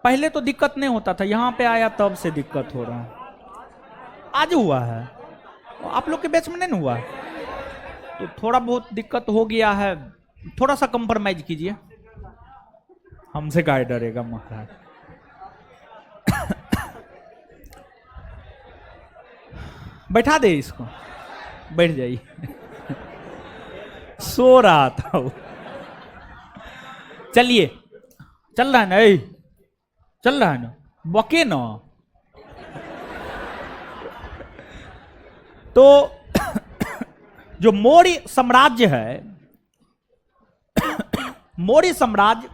पहले तो दिक्कत नहीं होता था, यहां पे आया तब से दिक्कत हो रहा है। आज हुआ है, आप लोग के बैच में नहीं हुआ है, तो थोड़ा बहुत दिक्कत हो गया है, थोड़ा सा कंप्रोमाइज कीजिए, हमसे गाय डरेगा महाराज। बैठा दे इसको, बैठ जाइए। सो रहा था वो। चलिए, चल रहा है ना, चल रहा है ना, बके ना। तो जो मौर्य साम्राज्य है, मौर्य साम्राज्य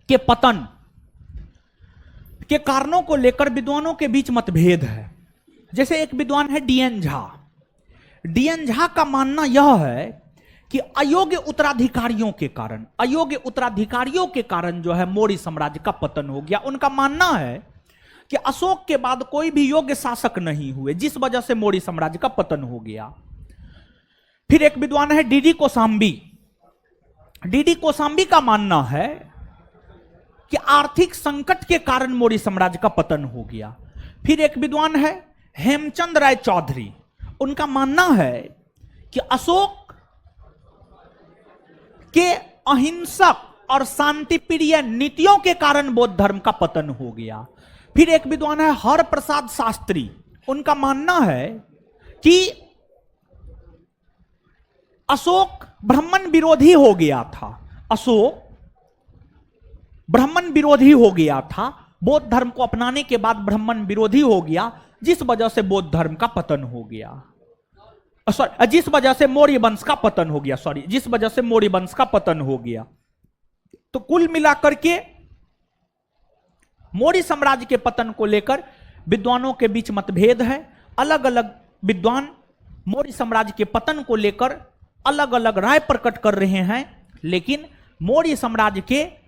के पतन के कारणों को लेकर विद्वानों के बीच मतभेद है। जैसे एक विद्वान है डीएन झा। डीएन झा का मानना यह है कि अयोग्य उत्तराधिकारियों के कारण जो है मौर्य साम्राज्य का पतन हो गया। उनका मानना है कि अशोक के बाद कोई भी योग्य शासक नहीं हुए, जिस वजह से मौर्य साम्राज्य का पतन हो गया। फिर एक विद्वान है डीडी कोसांबी। डीडी कोसांबी का मानना है कि आर्थिक संकट के कारण मौर्य साम्राज्य का पतन हो गया। फिर एक विद्वान है हेमचंद राय चौधरी। उनका मानना है कि अशोक के अहिंसक और शांतिप्रिय नीतियों के कारण बौद्ध धर्म का पतन हो गया। फिर एक विद्वान है हर प्रसाद शास्त्री। उनका मानना है कि अशोक ब्राह्मण विरोधी हो गया था, अशोक ब्राह्मण विरोधी हो गया था, बौद्ध धर्म को अपनाने के बाद ब्राह्मण विरोधी हो गया, जिस वजह से बौद्ध धर्म का पतन हो गया, जिस वजह से मौर्य वंश का पतन हो गया, जिस वजह से मौर्य वंश का पतन हो गया। तो कुल मिलाकर के मौर्य साम्राज्य के पतन को लेकर विद्वानों के बीच मतभेद है। अलग अलग विद्वान मौर्य साम्राज्य के पतन को लेकर अलग अलग राय प्रकट कर रहे हैं, लेकिन मौर्य साम्राज्य के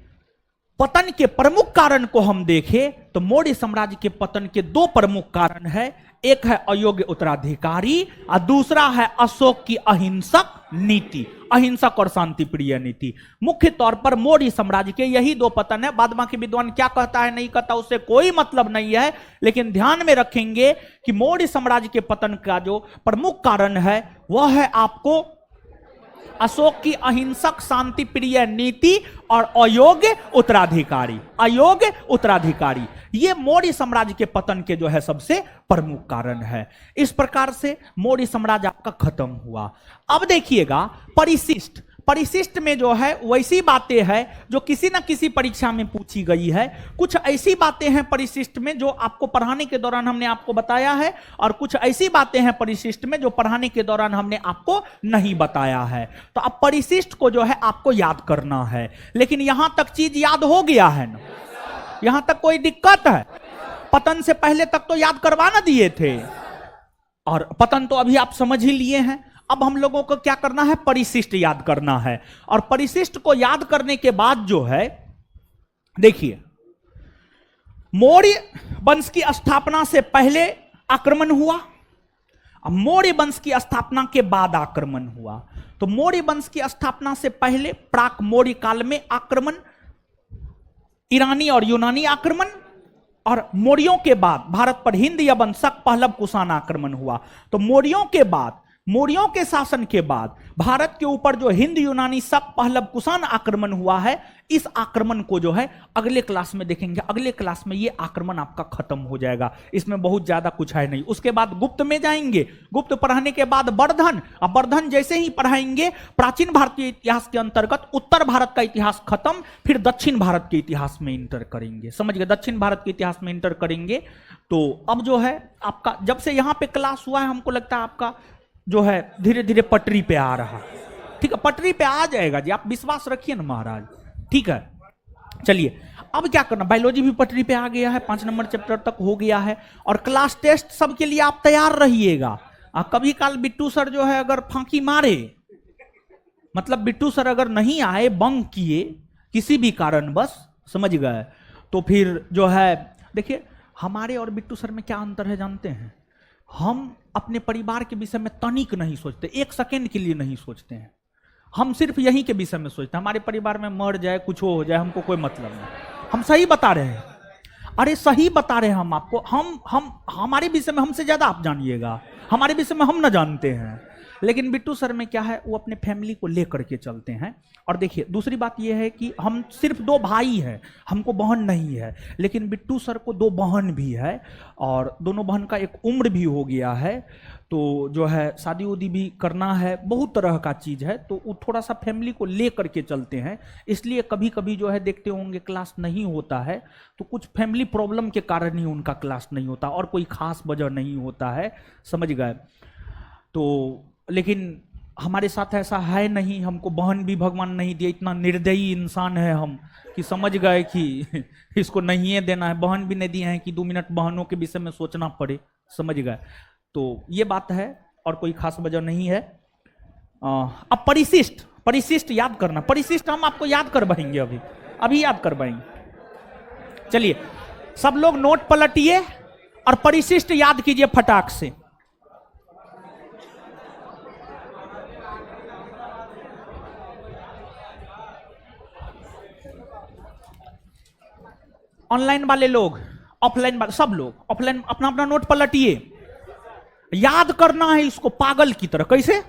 पतन के प्रमुख कारण को हम देखें तो मौर्य साम्राज्य के पतन के 2 प्रमुख कारण है। एक है अयोग्य उत्तराधिकारी और दूसरा है अशोक की अहिंसक नीति, अहिंसक और शांतिप्रिय नीति। मुख्य तौर पर मौर्य साम्राज्य के यही 2 पतन है। बाद बाकी विद्वान क्या कहता है नहीं कहता उससे कोई मतलब नहीं है, लेकिन ध्यान में रखेंगे कि मौर्य साम्राज्य के पतन का जो प्रमुख कारण है वह है आपको अशोक की अहिंसक शांतिप्रिय नीति और अयोग्य उत्तराधिकारी, अयोग्य उत्तराधिकारी। ये मौर्य साम्राज्य के पतन के जो है सबसे प्रमुख कारण है। इस प्रकार से मौर्य साम्राज्य आपका खत्म हुआ। अब देखिएगा परिशिष्ट, परिशिष्ट में जो है वैसी बातें हैं जो किसी ना किसी परीक्षा में पूछी गई है। कुछ ऐसी बातें हैं परिशिष्ट में जो आपको पढ़ाने के दौरान हमने आपको बताया है, और कुछ ऐसी बातें हैं परिशिष्ट में जो पढ़ाने के दौरान हमने आपको नहीं बताया है। तो अब परिशिष्ट को जो है आपको याद करना है। लेकिन यहां तक चीज याद हो गया है ना? यहां तक कोई दिक्कत है? पतन से पहले तक तो याद करवा ना दिए थे, और पतन तो अभी आप समझ ही लिए हैं। अब हम लोगों को क्या करना है? परिशिष्ट याद करना है। और परिशिष्ट को याद करने के बाद जो है देखिए, मौर्य वंश की स्थापना से पहले आक्रमण हुआ, मौर्य वंश की स्थापना के बाद आक्रमण हुआ। तो मौर्य वंश की स्थापना से पहले प्राक मौर्य काल में आक्रमण, ईरानी और यूनानी आक्रमण, और मौर्यों के बाद भारत पर हिंद या वंशक पहलव कुषाण आक्रमण हुआ। तो मौर्यों के बाद मौर्यों के शासन के बाद भारत के ऊपर जो हिंद यूनानी शक पहलव कुषाण आक्रमण हुआ है, इस आक्रमण को जो है अगले क्लास में देखेंगे। अगले क्लास में ये आक्रमण आपका खत्म हो जाएगा, इसमें बहुत ज्यादा कुछ है नहीं। उसके बाद गुप्त में जाएंगे, गुप्त पढ़ाने के बाद वर्धन। अब वर्धन जैसे ही पढ़ाएंगे, प्राचीन भारतीय इतिहास के अंतर्गत उत्तर भारत का इतिहास खत्म, फिर दक्षिण भारत के इतिहास में इंटर करेंगे। समझ गए, दक्षिण भारत के इतिहास में इंटर करेंगे। तो अब जो है आपका, जब से यहां पे क्लास हुआ है, हमको लगता है आपका जो है धीरे धीरे पटरी पे आ रहा। ठीक है, पटरी पे आ जाएगा जी, आप विश्वास रखिए ना महाराज। ठीक है, चलिए अब क्या करना, बायोलॉजी भी पटरी पे आ गया है, 5 नंबर चैप्टर तक हो गया है। और क्लास टेस्ट सबके लिए आप तैयार रहिएगा। कभी काल बिट्टू सर जो है अगर फांकी मारे, मतलब बिट्टू सर अगर नहीं आए, बंक किए किसी भी कारण बस, समझ गए, तो फिर जो है देखिए हमारे और बिट्टू सर में क्या अंतर है जानते हैं? हम अपने परिवार के विषय में तनिक नहीं सोचते, 1 सेकेंड के लिए नहीं सोचते हैं। हम सिर्फ यहीं के विषय में सोचते हैं, हमारे परिवार में मर जाए कुछ हो जाए हमको कोई मतलब नहीं। हम सही बता रहे हैं, अरे सही बता रहे हैं हम आपको। हम हमारे विषय में हमसे ज्यादा आप जानिएगा, हमारे विषय में हम न जानते हैं। लेकिन बिट्टू सर में क्या है, वो अपने फैमिली को लेकर के चलते हैं। और देखिए दूसरी बात यह है कि हम सिर्फ 2 भाई हैं, हमको बहन नहीं है, लेकिन बिट्टू सर को 2 बहन भी है, और दोनों बहन का एक उम्र भी हो गया है, तो जो है शादी उदी भी करना है, बहुत तरह का चीज है, तो वो थोड़ा सा फैमिली को ले करके चलते हैं। इसलिए कभी कभी जो है देखते होंगे क्लास नहीं होता है, तो कुछ फैमिली प्रॉब्लम के कारण ही उनका क्लास नहीं होता, और कोई खास वजह नहीं होता है, समझ गए। तो लेकिन हमारे साथ ऐसा है नहीं, हमको बहन भी भगवान नहीं दिया, इतना निर्दयी इंसान है हम कि समझ गए कि इसको नहीं देना है। बहन भी नहीं दी है कि 2 मिनट बहनों के विषय में सोचना पड़े, समझ गए। तो ये बात है, और कोई खास वजह नहीं है। अब परिशिष्ट याद करना, परिशिष्ट हम आपको याद करवाएंगे, अभी याद करवाएंगे। चलिए सब लोग नोट पलटिए और परिशिष्ट याद कीजिए फटाक से। ऑनलाइन वाले लोग, ऑफलाइन वाले सब लोग, ऑफलाइन अपना अपना नोट पलटिए। याद करना है इसको पागल की तरह। कैसे?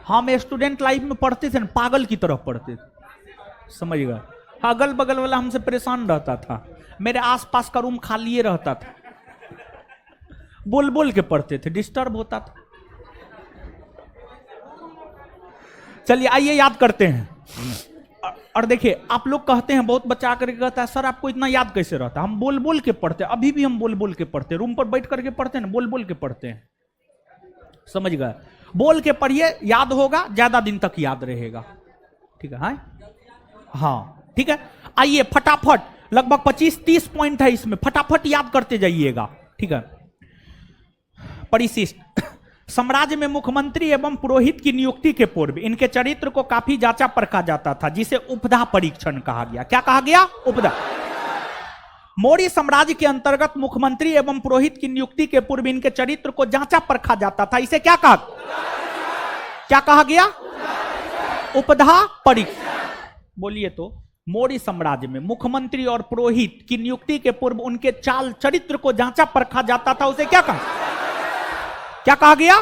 हम स्टूडेंट लाइफ में पढ़ते थे ना, पागल की तरह पढ़ते थे, समझ गए। अगल बगल वाला हमसे परेशान रहता था, मेरे आसपास का रूम खाली रहता था, बोल बोल के पढ़ते थे, डिस्टर्ब होता था। चलिए आइए याद करते हैं। और देखिए आप लोग कहते हैं, बहुत बच्चा आकर के कहता है सर आपको इतना याद कैसे रहता है? हम बोल बोल के पढ़ते हैं, अभी भी हम बोल बोल के पढ़ते हैं, रूम पर बैठ करके पढ़ते हैं ना, बोल बोल के पढ़ते हैं, समझ गए। बोल के पढ़िए, याद होगा, ज्यादा दिन तक याद रहेगा। ठीक है, हाँ ठीक है। आइए फटाफट, लगभग 25-30 पॉइंट है इसमें, फटाफट याद करते जाइएगा। ठीक है। परिशिष्ट, साम्राज्य में मुख्यमंत्री एवं पुरोहित की नियुक्ति के पूर्व इनके चरित्र को काफी जांचा परखा जाता था, जिसे उपधा परीक्षण कहा गया। क्या कहा गया? उपधा। मौर्य साम्राज्य के अंतर्गत मुख्यमंत्री एवं पुरोहित की नियुक्ति के पूर्व इनके चरित्र को जांचा परखा जाता था, इसे क्या कहा गया? उपधा परीक्षण। बोलिए तो। मौर्य साम्राज्य में मुख्यमंत्री और पुरोहित की नियुक्ति के पूर्व उनके चाल चरित्र को जांचा परखा जाता था, उसे क्या कहा गया?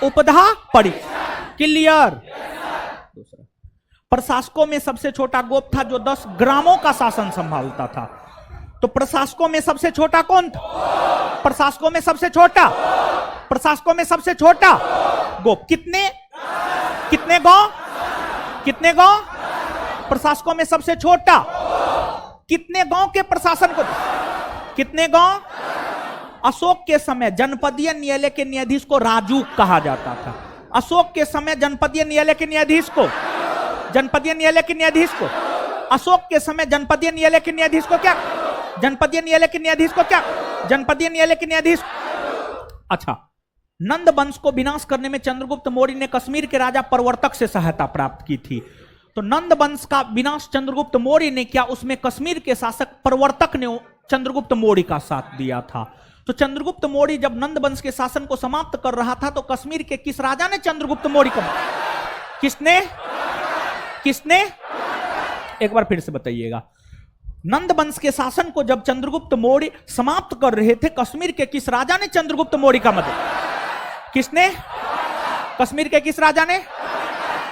उपधा परीक्षण। क्लियर? दूसरा, प्रशासकों में सबसे छोटा गोप था जो 10 ग्रामों का शासन संभालता था। तो प्रशासकों में सबसे छोटा कौन था? प्रशासकों में सबसे छोटा गोप। कितने गांव? प्रशासकों में सबसे छोटा कितने गांव के प्रशासन को? कितने गांव? अशोक के समय जनपदीय न्यायालय के न्यायाधीश को राजूक कहा जाता था। अशोक के समय जनपदीय न्यायालय के न्यायाधीश को अशोक के समय जनपदीय न्यायालय के न्यायाधीश को अच्छा, नंद वंश को विनाश करने में चंद्रगुप्त मौर्य ने कश्मीर के राजा प्रवर्तक से सहायता प्राप्त की थी। तो नंद वंश का विनाश चंद्रगुप्त मौर्य ने किया, उसमें कश्मीर के शासक प्रवर्तक ने चंद्रगुप्त मौर्य का साथ दिया था। तो चंद्रगुप्त मौर्य जब नंद वंश के शासन को समाप्त कर रहा था, तो कश्मीर के किस राजा ने चंद्रगुप्त मौर्य को? किसने? एक बार फिर से बताइएगा। नंद वंश के शासन को जब चंद्रगुप्त मौर्य समाप्त कर रहे थे, कश्मीर के किस राजा ने चंद्रगुप्त मौर्य का मदद? किसने? कश्मीर के किस राजा ने?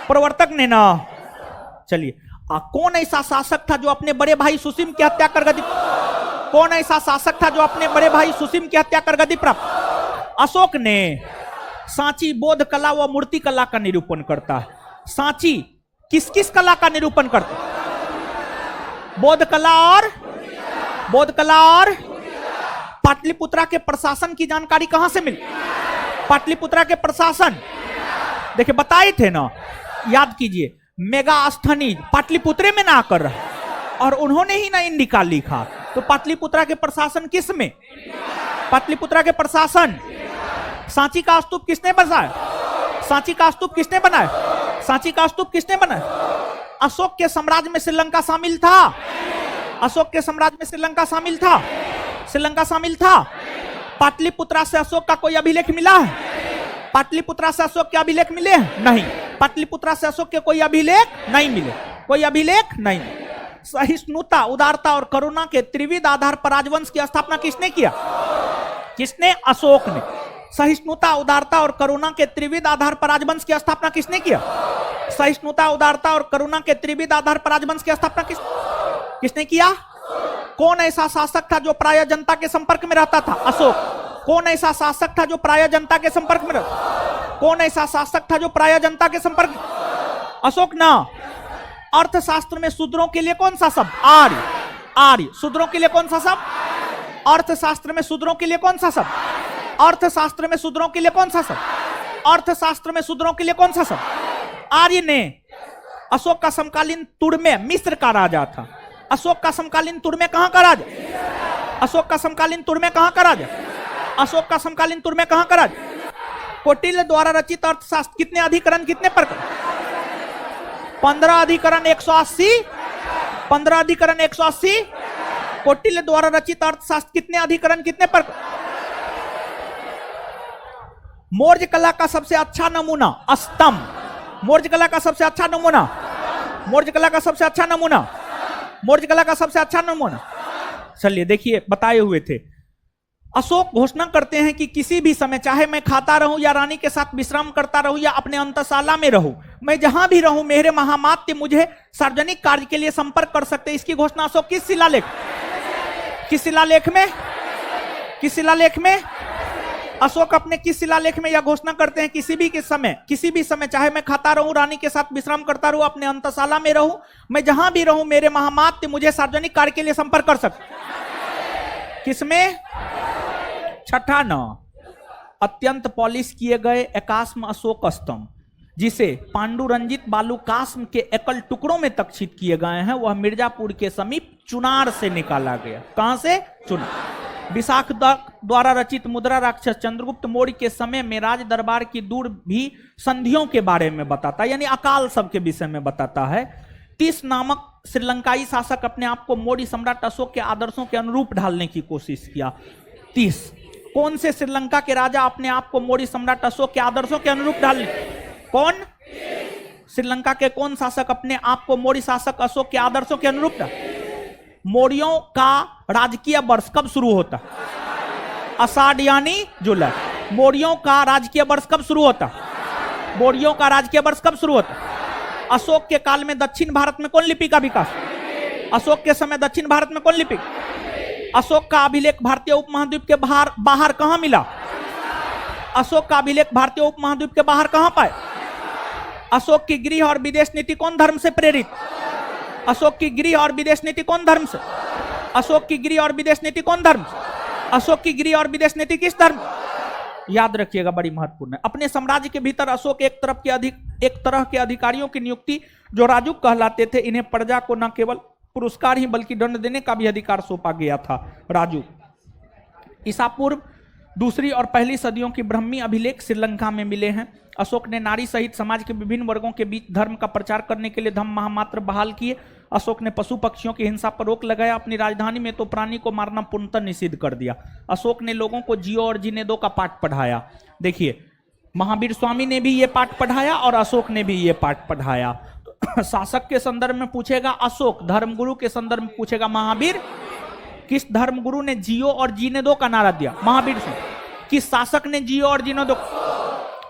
प्रवर्तक ने ना। चलिए, कौन ऐसा शासक था जो अपने बड़े भाई सुसीम की हत्या कर गद्दी? कौन ऐसा शासक था जो अपने बड़े भाई सुसीम की हत्या कर गद्दी प्राप्त? अशोक ने। सांची बौद्ध कला व मूर्ति कला का निरूपण करता है। सांची किस किस कला का निरूपण करता है? बौद्ध कला और पाटलिपुत्रा के प्रशासन की जानकारी कहां से मिली? पाटलिपुत्रा के प्रशासन देखिए बताए थे ना, याद कीजिए, मेगास्थनीज पाटलिपुत्रे में ना कर रहा, और उन्होंने ही ना इंडिका लिखा। तो पाटलिपुत्रा के प्रशासन किस में? पाटलिपुत्रा के प्रशासन। सांची का स्तूप किसने बनाया? सांची का स्तूप किसने बनाया? सांची का स्तूप किसने बनाया? अशोक के साम्राज्य में श्रीलंका शामिल था। अशोक के साम्राज्य में श्रीलंका शामिल था। श्रीलंका शामिल था। पाटलिपुत्रा से अशोक का कोई अभिलेख मिला है? पाटलिपुत्रा से अशोक के अभिलेख मिले? नहीं। पाटलिपुत्रा से अशोक के कोई अभिलेख नहीं मिले। कोई अभिलेख नहीं। सहिष्णुता, उदारता और करुणा के त्रिविध आधार पर राजवंश की स्थापना किसने किया? किसने? अशोक ने। सहिष्णुता, उदारता और करुणा के त्रिविध आधार पर राजवंश की स्थापना किसने किया? सहिष्णुता, उदारता और करुणा के त्रिविध आधार पर राजवंश की स्थापना किसने किया? कौन ऐसा शासक था जो प्राय जनता के संपर्क में रहता था? अशोक। कौन ऐसा शासक था जो प्राय जनता के संपर्क में रहता? कौन ऐसा शासक था जो प्राय जनता के संपर्क में? अशोक ना। अर्थशास्त्र में शूद्रों के लिए कौन सा शब्द? आर्य। आर्य। शूद्रों के लिए कौन सा शब्द? अर्थशास्त्र में शूद्रों के लिए कौन सा शब्द? अर्थशास्त्र में शूद्रों के लिए कौन सा शब्द? अर्थशास्त्र में शूद्रों के लिए कौन सा शब्द? आर्य ने। अशोक का समकालीन तुर्मे मिस्र का राजा था। अशोक का समकालीन तुर्मे कहां का राजा? अशोक का समकालीन तुर्मे कहां का राजा? अशोक का समकालीन तुर्मे कहां का राजा? कौटिल्य द्वारा रचित अर्थशास्त्र कितने अधिकरण कितने प्रकरण? 15 अधिकरण 180। 15 अधिकरण 180। कौटिल्य द्वारा रचित अर्थशास्त्र कितने अधिकरण कितने प्रकरण? मौर्य कला का सबसे अच्छा नमूना स्तंभ। मौर्य कला का सबसे अच्छा नमूना। मौर्य कला का सबसे अच्छा नमूना। मौर्य कला का सबसे अच्छा नमूना। चलिए देखिए, बताए हुए थे। अशोक घोषणा करते हैं कि किसी भी समय, चाहे मैं खाता रहूं या रानी के साथ विश्राम करता रहूं या अपने अंतशाला में रहूं, मैं जहां भी रहूं, मेरे महामात्य मुझे सार्वजनिक कार्य के लिए संपर्क कर सकते। इसकी घोषणा अशोक किस शिलालेख में? किस शिलालेख में? अशोक अपने किस शिलालेख में यह घोषणा करते हैं? किसी भी समय चाहे मैं खाता रहूं, रानी के साथ विश्राम करता रहूं, अपने अंतशाला में रहूं, मैं जहां भी रहूं, मेरे महामात्य मुझे सार्वजनिक कार्य के लिए संपर्क कर सकते। किसमें? छठा न, अत्यंत पॉलिश किए गए एकास्म अशोक स्तंभ, जिसे पांडुरंजित बालूकास्म के एकल टुकड़ों में तक्षित किए गए हैं, वह मिर्जापुर के समीप चुनार से निकाला गया। कहां से? चुनार। विशाख द्वारा रचित मुद्रा राक्षस चंद्रगुप्त मौर्य के समय में राज दरबार की दूर भी संधियों के बारे में बताता है, यानी अकाल सब के विषय में बताता है। 30 नामक श्रीलंकाई शासक अपने आप को मौर्य सम्राट अशोक के आदर्शों के अनुरूप ढालने की कोशिश किया। 30 कौन से श्रीलंका के राजा अपने आप को मौर्य सम्राट अशोक के आदर्शों के अनुरूप ढालने? कौन? श्रीलंका के कौन शासक अपने आप को मौर्य शासक अशोक के आदर्शों के अनुरूप ढालने? मौर्यों का राजकीय वर्ष कब शुरू होता? आषाढ़ यानी जुलाई। मौर्यों का राजकीय वर्ष कब शुरू होता? मौर्यों का राजकीय वर्ष कब शुरू होता? अशोक के काल में दक्षिण भारत में कौन लिपि का विकास? अशोक के समय दक्षिण भारत में कौन लिपि? अशोक का अभिलेख भारतीय उपमहाद्वीप के बाहर कहां मिला? अशोक का अभिलेख भारतीय उपमहाद्वीप के बाहर कहां पाए? अशोक की गृह और विदेश नीति कौन धर्म से प्रेरित? अशोक की गृह और विदेश नीति कौन धर्म से? अशोक की गृह और विदेश नीति कौन धर्म से? अशोक की गृह और विदेश नीति किस धर्म? याद रखिएगा, बड़ी महत्वपूर्ण है। अपने साम्राज्य के भीतर अशोक एक तरह के अधिकारियों की नियुक्ति जो राजुक कहलाते थे, इन्हें प्रजा को न केवल पुरस्कार ही बल्कि दंड देने का भी अधिकार सौंपा गया था। राजुक। ईसा पूर्व 2री और 1ली सदियों की ब्राह्मी अभिलेख श्रीलंका में मिले हैं। अशोक ने नारी सहित समाज के विभिन्न वर्गों के बीच धर्म का प्रचार करने के लिए धम्म महामात्र बहाल किए। अशोक ने पशु पक्षियों की हिंसा पर रोक लगाया। अपनी राजधानी में तो प्राणी को मारना पूर्णतः निषिद्ध कर दिया। अशोक ने लोगों को जियो और जीने दो का पाठ पढ़ाया। देखिए, महावीर स्वामी ने भी ये पाठ पढ़ाया और अशोक ने भी ये पाठ पढ़ाया। तो शासक के संदर्भ में पूछेगा अशोक, धर्मगुरु के संदर्भ में पूछेगा महावीर। किस धर्मगुरु ने जियो और जीने दो का नारा दिया? महावीर स्वामी। किस शासक ने जियो और जीने दो?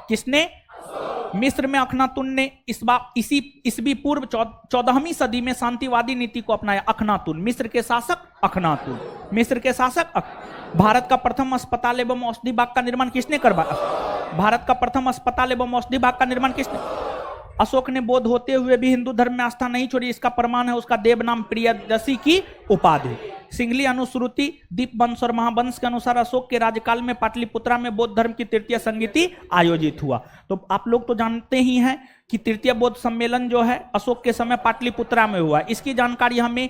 किसने? मिस्र में अखनातुन ने ईसवी पूर्व 14वीं सदी में शांतिवादी नीति को अपनाया। अखनातुन, मिस्र के शासक अखनातुन, मिस्र के शासक। भारत का प्रथम अस्पताल एवं औषधि बाग का निर्माण किसने करवाया? भारत का प्रथम अस्पताल एवं औषधि बाग का निर्माण किसने? अशोक ने बौद्ध होते हुए भी हिंदू धर्म में आस्था नहीं छोड़ी। इसका प्रमाण है उसका देव नाम प्रियदर्शी की उपाधि। सिंगली अनुश्रुति दीपवंश और महावंश के अनुसार अशोक के राज्यकाल में पाटलिपुत्रा में बौद्ध धर्म की तृतीय संगीति आयोजित हुआ। तो आप लोग तो जानते ही हैं कि तृतीय बौद्ध सम्मेलन जो है अशोक के समय पाटलिपुत्रा में हुआ। इसकी जानकारी हमें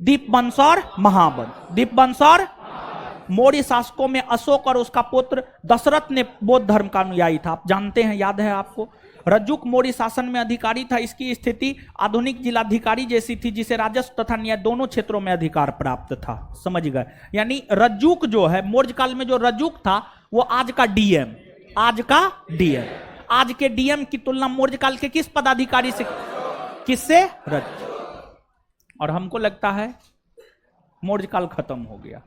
दीपवंश और महावंश, दीपवंश और मौर्य शासकों में अशोक और उसका पुत्र दशरथ ने बौद्ध धर्म का अनुयायी था। आप जानते हैं, याद है आपको। रज्जुक मौर्य शासन में अधिकारी था। इसकी स्थिति आधुनिक जिलाधिकारी जैसी थी, जिसे राजस्व तथा न्याय दोनों क्षेत्रों में अधिकार प्राप्त था। समझ गए? यानी रज्जुक जो है, मौर्य काल में जो रज्जुक था वो आज का डीएम, आज का डीएम, आज के डीएम की तुलना मौर्य काल के किस पदाधिकारी से? किससे? रज्जुक। और हमको लगता है मौर्य काल खत्म हो गया।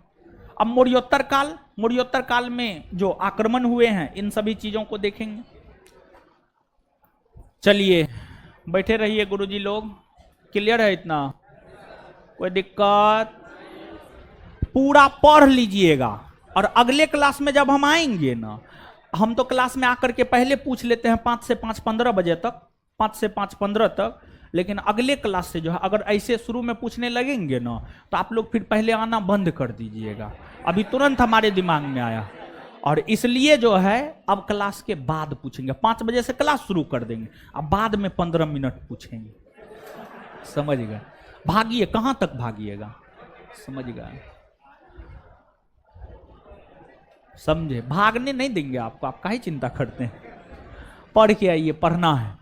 अब मौर्योत्तर काल में जो आक्रमण हुए हैं इन सभी चीजों को देखेंगे। चलिए बैठे रहिए गुरुजी लोग, क्लियर है इतना? कोई दिक्कत? पूरा पढ़ लीजिएगा और अगले क्लास में जब हम आएंगे ना, हम तो क्लास में आकर के पहले पूछ लेते हैं 5 से 5:15 बजे तक, 5 से 5:15 तक, लेकिन अगले क्लास से जो है अगर ऐसे शुरू में पूछने लगेंगे ना तो आप लोग फिर पहले आना बंद कर दीजिएगा। अभी तुरंत हमारे दिमाग में आया, और इसलिए जो है अब क्लास के बाद पूछेंगे। 5 बजे से क्लास शुरू कर देंगे, अब बाद में 15 मिनट पूछेंगे। समझ गए? भागिए, कहां तक भागिएगा? समझ गए? समझे? भागने नहीं देंगे आपको, आप काहे चिंता करते हैं? पढ़ के आइए, पढ़ना है।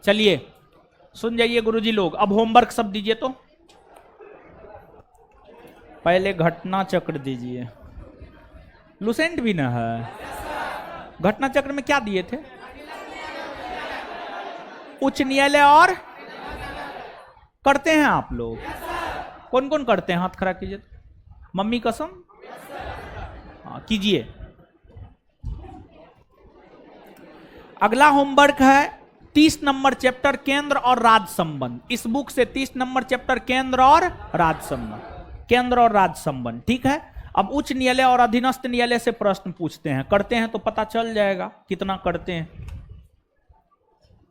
चलिए सुन जाइए गुरुजी लोग, अब होमवर्क सब दीजिए। तो पहले घटना चक्र दीजिए। लुसेंट भी ना है। घटना चक्र में क्या दिए थे? उच्च न्यायालय और करते हैं आप लोग? कौन कौन करते हैं? हाथ खड़ा कीजिए। मम्मी कसम? हाँ कीजिए। अगला होमवर्क है 30 नंबर चैप्टर केंद्र और राज्य संबंध। इस बुक से 30 नंबर चैप्टर केंद्र और राज्य संबंध, केंद्र और राज्य संबंध। ठीक है? अब उच्च न्यायालय और अधीनस्थ न्यायालय से प्रश्न पूछते हैं। करते हैं तो पता चल जाएगा कितना करते हैं,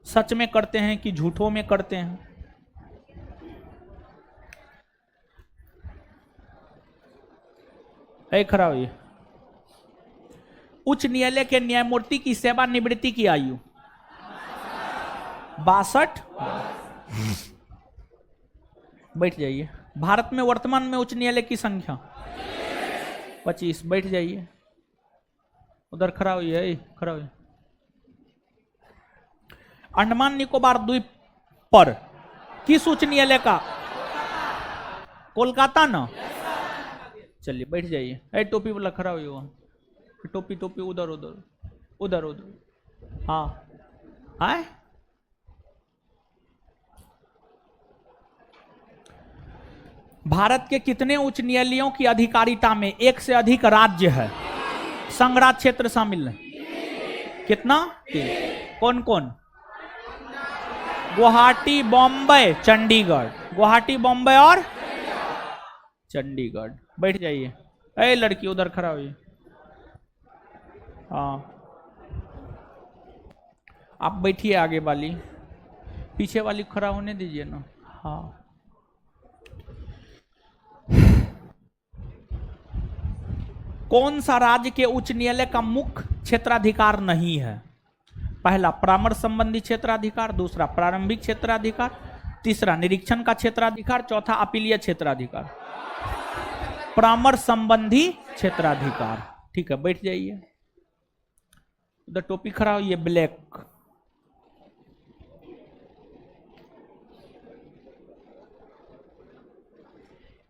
सच में करते हैं कि झूठों में करते हैं। खड़ा हुई। उच्च न्यायालय के न्यायमूर्ति की सेवानिवृत्ति की आयु 62। बैठ जाइए। भारत में वर्तमान में उच्च न्यायालय की संख्या 25। बैठ जाइए। उधर खड़ा हुई, खड़ा हुई। अंडमान निकोबार द्वीप पर किस उच्च न्यायालय का? कोलकाता ना? चलिए बैठ जाइए। टोपी वाला खड़ा हुई वहां, टोपी टोपी उधर उधर उधर उधर। हाँ है। भारत के कितने उच्च न्यायालयों की अधिकारिता में एक से अधिक राज्य है? संघराज्य क्षेत्र शामिल है। कितना? 3। कौन कौन? गुवाहाटी, बॉम्बे, चंडीगढ़। गुवाहाटी, बॉम्बे और चंडीगढ़। बैठ जाइए। ए लड़की उधर खड़ा हुई। हाँ आप बैठिए। आगे वाली, पीछे वाली खड़ा होने दीजिए ना। हाँ कौन सा राज्य के उच्च न्यायालय का मुख्य क्षेत्राधिकार नहीं है? पहला परामर्श संबंधी क्षेत्राधिकार, दूसरा प्रारंभिक क्षेत्राधिकार, तीसरा निरीक्षण का क्षेत्राधिकार, चौथा अपीलीय क्षेत्राधिकार। परामर्श संबंधी क्षेत्राधिकार। ठीक है बैठ जाइए। उधर टोपी खड़ा हो, ये ब्लैक।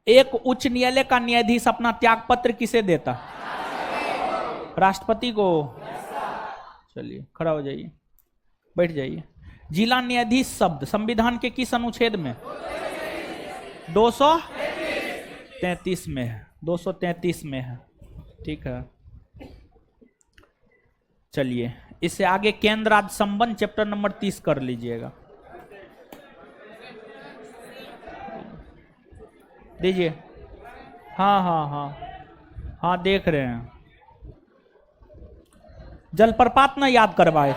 एक उच्च न्यायालय का न्यायाधीश अपना त्याग पत्र किसे देता? राष्ट्रपति को। चलिए खड़ा हो जाइए, बैठ जाइए। जिला न्यायाधीश शब्द संविधान के किस अनुच्छेद में? 200 233 में है, 233 में है। ठीक है, चलिए इससे आगे केंद्र राज्य संबंध चैप्टर नंबर 30 कर लीजिएगा। दीजिए। हाँ हाँ हाँ हाँ, देख रहे हैं। जलप्रपात ना याद करवाए,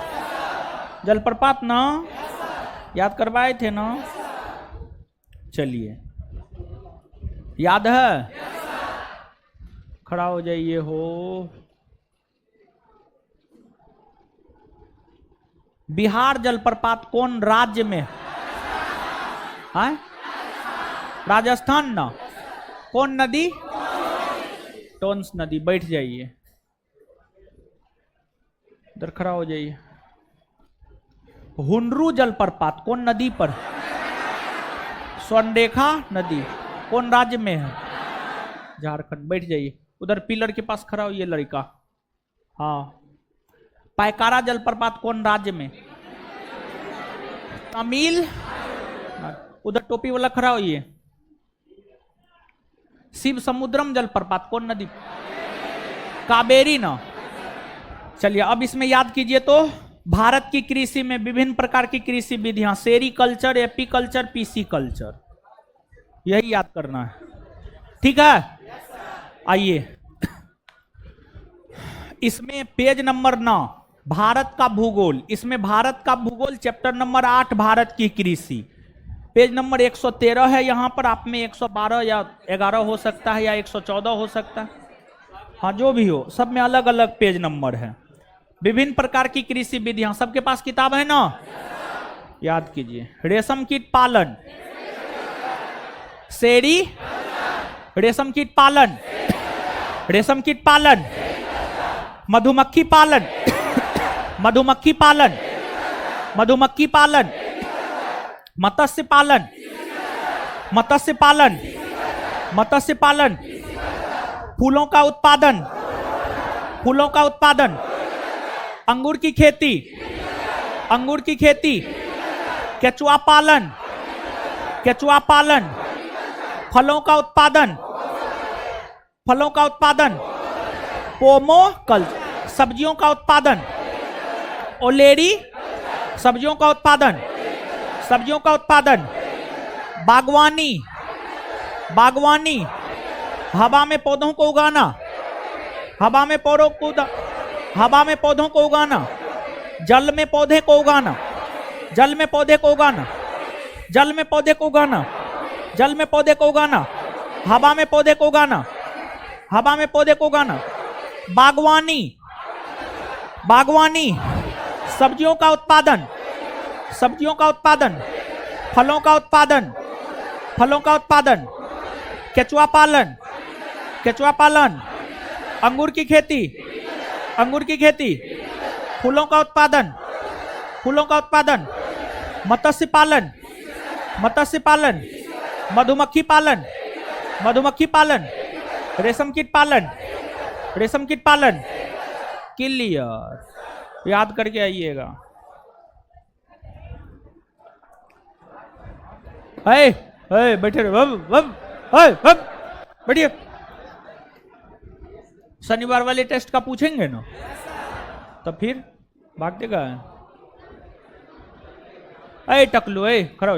जलप्रपात ना याद करवाए थे ना। चलिए, याद है? खड़ा हो जाइए हो। बिहार जलप्रपात कौन राज्य में है? राजस्थान ना। कौन नदी? टोंस नदी। बैठ जाइए, इधर खड़ा हो जाइए। हुंडरू जलप्रपात कौन नदी पर? स्वर्णरेखा नदी। कौन राज्य में है? झारखंड। बैठ जाइए, उधर पिलर के पास खड़ा हो ये लड़का। हाँ, पायकारा जलप्रपात कौन राज्य में? तमिल। उधर टोपी वाला खड़ा होइए। शिव समुद्रम जलप्रपात कौन नदी? कावेरी ना। चलिए अब इसमें याद कीजिए तो, भारत की कृषि में विभिन्न प्रकार की कृषि विधियां, सेरीकल्चर, एपीकल्चर, पीसीकल्चर, यही याद करना है। ठीक है, आइए इसमें पेज नंबर 9 भारत का भूगोल। इसमें भारत का भूगोल चैप्टर नंबर 8 भारत की कृषि, पेज नंबर 113 है। यहां पर आप में 112 या 11 हो सकता है या 114 हो सकता है। हाँ, जो भी हो, सब में अलग अलग पेज नंबर है। विभिन्न प्रकार की कृषि विधियां, सबके पास किताब है ना? याद कीजिए। रेशम कीट पालन, सेरी, रेशम कीट पालन, रेशम कीट पालन, मधुमक्खी पालन, मधुमक्खी पालन, मधुमक्खी पालन, मत्स्य पालन, मत्स्य पालन, मत्स्य पालन, फूलों का उत्पादन, फूलों का उत्पादन, अंगूर की खेती, अंगूर की खेती, केचुआ पालन, केचुआ पालन, फलों का उत्पादन, फलों का उत्पादन, पोमो कल्चर, सब्जियों का उत्पादन, ओलेरी, सब्जियों का उत्पादन, सब्जियों का उत्पादन, बागवानी, बागवानी, हवा में पौधों को उगाना, हवा में पौधों को, हवा में पौधों को उगाना, जल में पौधे को उगाना, जल में पौधे को उगाना, जल में पौधे को उगाना, जल में पौधे को उगाना, हवा में पौधे को उगाना, हवा में पौधे को उगाना, बागवानी, बागवानी, सब्जियों का उत्पादन, सब्जियों का उत्पादन, फलों का उत्पादन, फलों का उत्पादन, केचुआ पालन, केचुआ पालन, अंगूर की खेती, अंगूर की खेती, फूलों का उत्पादन, फूलों का उत्पादन, मत्स्य पालन, मत्स्य पालन, मधुमक्खी पालन, मधुमक्खी पालन, रेशम कीट पालन, रेशम कीट पालन। क्लियर, याद करके आइएगा। बैठे रहो, बैठिए। शनिवार वाले टेस्ट का पूछेंगे ना, तो फिर भागते का है। टकलू, खड़ा हो।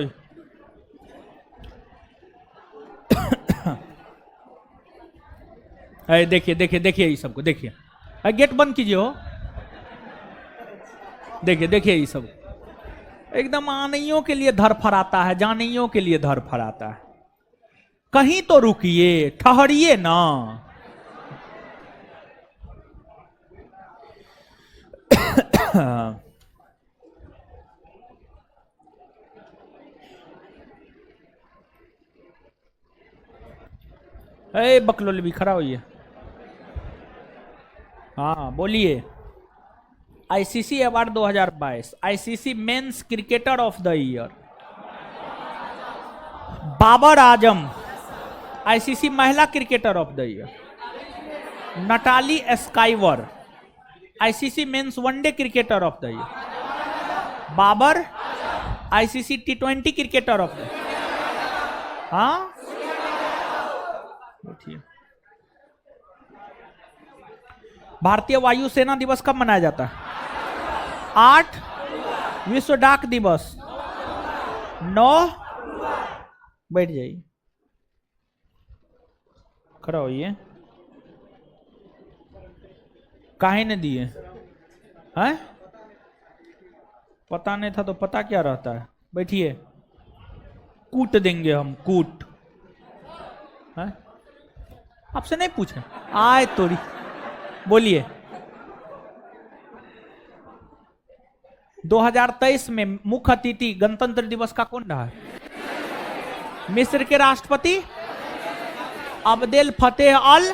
देखिए देखिए देखिए, ये सबको देखिए। गेट बंद कीजिए हो। देखिए देखिए, ये सब एकदम आनइयों के लिए धर फराता है, जानइयों के लिए धर फराता है। कहीं तो रुकिए, ठहरिए ना। बकलोल भी खड़ा होइए। हाँ बोलिए। ICC award 2022, ICC men's cricketer of the year Babar Azam, ICC महिला cricketer of the year Natalie Sciver, ICC men's one day cricketer of the year Babar, ICC T20 cricketer of the, हाँ भारतीय वायुसेना दिवस कब मनाया जाता है? 8 विश्व डाक दिवस, 9 बैठ जाइए, खड़ा होइए, काहे ने दिए हैं? पता नहीं था तो पता क्या रहता है? बैठिए, कूट देंगे हम, कूट है? आपसे नहीं पूछे, आए तोड़ी, बोलिए। 2023 में मुख्य अतिथि गणतंत्र दिवस का कौन रहा है? मिस्र के राष्ट्रपति अब्देल फतेह अल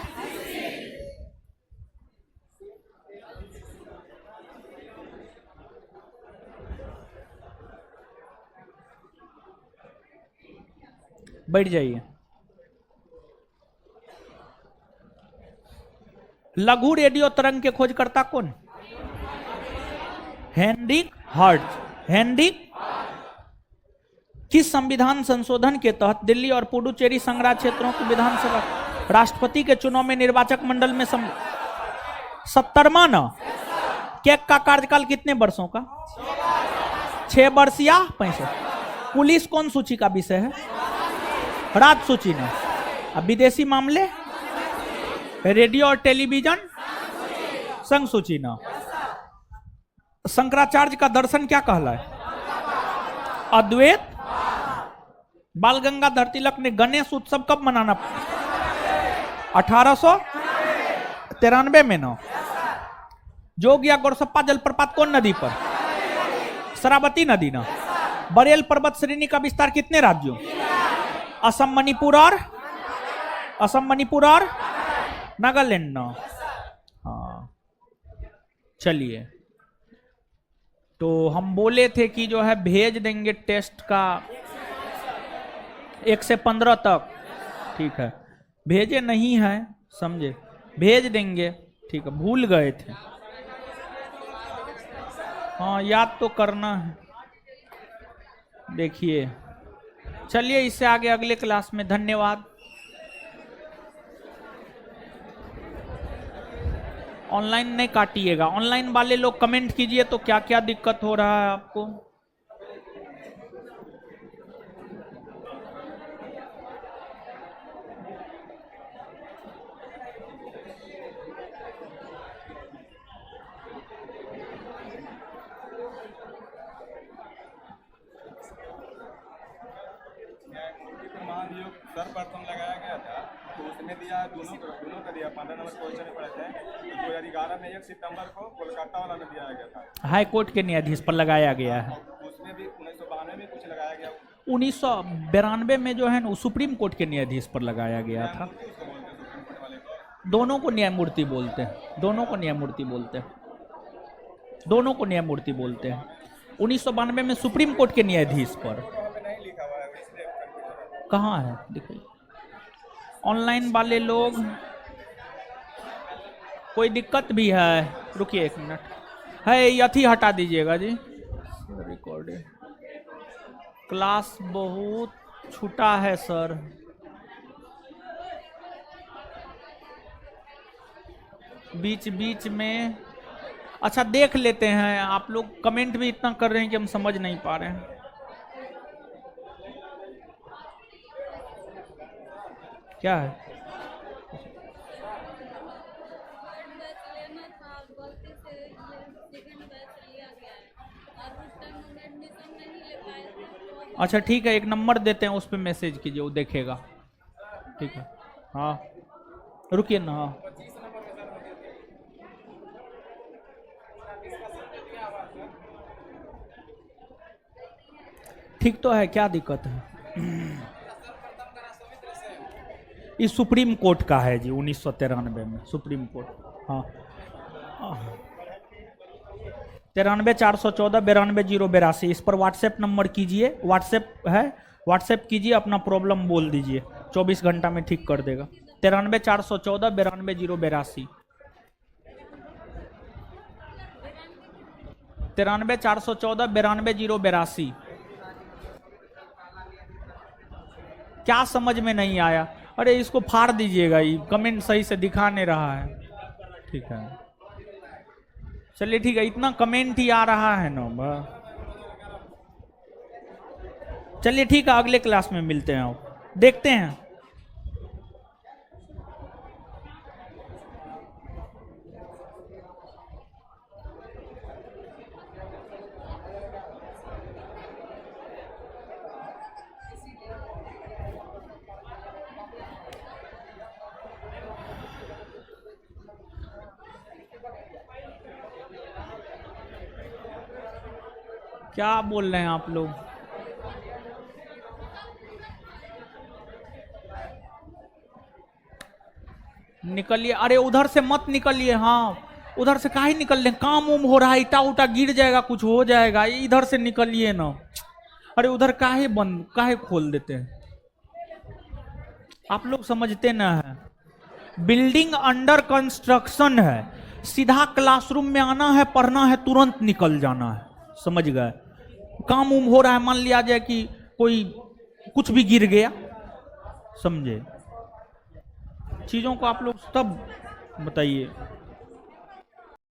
बैठ जाइए। लघु रेडियो तरंग के खोजकर्ता कौन? Heinrich hertz. हेनरिक किस संविधान संशोधन के तहत दिल्ली और पुडुचेरी संघराज्य क्षेत्रों की विधानसभा राष्ट्रपति के चुनाव में निर्वाचक मंडल में 70वां न? केक का कार्यकाल कितने वर्षों का? 6 वर्ष या 65? पुलिस कौन सूची का विषय है? राज्य सूची न। अब विदेशी मामले, रेडियो और टेलीविजन, संघ सूची न। शंकराचार्य का दर्शन क्या कहलाए? अद्वैत। बाल गंगाधर तिलक ने गणेश उत्सव कब मनाना? 1893 में न। जोग या गोरसप्पा जलप्रपात कौन नदी पर? शरावती नदी न। बरेल पर्वत श्रेणी का विस्तार कितने राज्यों? असम, मणिपुर और नागालैंड न। हाँ, चलिए, तो हम बोले थे कि जो है भेज देंगे टेस्ट का 1 से 15 तक, ठीक है, भेजे नहीं है, समझे, भेज देंगे, ठीक है, भूल गए थे, हाँ याद तो करना है। देखिए, चलिए इससे आगे अगले क्लास में। धन्यवाद। ऑनलाइन नहीं काटिएगा, ऑनलाइन वाले लोग कमेंट कीजिए तो क्या क्या दिक्कत हो रहा है आपको। सर्वप्रथम लगाया गया था तो उसने दिया दोनों का दिया 15 नंबर क्वेश्चन पड़े थे। 2011 में 1 सितंबर को कोलकाता वाला में दिया गया था, हाई कोर्ट के न्यायाधीश पर लगाया गया है। उसमें भी 1992 में कुछ लगाया गया। 1992 में जो है ना सुप्रीम कोर्ट के न्यायाधीश पर लगाया गया था। दोनों को न्यायमूर्ति बोलते हैं, दोनों को न्यायमूर्ति बोलते हैं, दोनों को न्यायमूर्ति बोलते हैं। 1992 में सुप्रीम कोर्ट के न्यायाधीश पर कहाँ है देखिए। ऑनलाइन वाले लोग कोई दिक्कत भी है, रुकिए 1 मिनट, है यथी हटा दीजिएगा जी, रिकॉर्डिंग क्लास बहुत छूटा है सर। बीच बीच में, अच्छा देख लेते हैं। आप लोग कमेंट भी इतना कर रहे हैं कि हम समझ नहीं पा रहे हैं। क्या है? अच्छा ठीक है, एक नंबर देते हैं, उस पर मैसेज कीजिए, वो देखेगा, ठीक है। हाँ रुकिए ना, हाँ ठीक तो है, क्या दिक्कत है? ये सुप्रीम कोर्ट का है जी, 1993 में सुप्रीम कोर्ट। हाँ 93 414 92 082, इस पर व्हाट्सएप नंबर कीजिए, व्हाट्सएप है, व्हाट्सएप कीजिए, अपना प्रॉब्लम बोल दीजिए, 24 घंटा में ठीक कर देगा। 93 414 92 082, 93 414 92 082। क्या समझ में नहीं आया? अरे इसको फाड़ दीजिएगा, ये कमेंट सही से दिखा नहीं रहा है, ठीक है। चलिए ठीक है, इतना कमेंट ही आ रहा है ना चलिए ठीक है, अगले क्लास में मिलते हैं, देखते हैं। क्या बोल रहे हैं आप लोग? निकलिए, अरे उधर से मत निकलिए। हाँ, उधर से काहे निकल रहे? काम उम हो रहा है, इटा उटा गिर जाएगा, कुछ हो जाएगा, इधर से निकलिए ना। अरे उधर काहे बंद, काहे खोल देते हैं? आप लोग समझते ना है, बिल्डिंग अंडर कंस्ट्रक्शन है, सीधा क्लासरूम में आना है, पढ़ना है, तुरंत निकल जाना है, समझ गए? काम उम हो रहा है, मान लिया जाए कि कोई कुछ भी गिर गया, समझे? चीजों को आप लोग तब बताइए।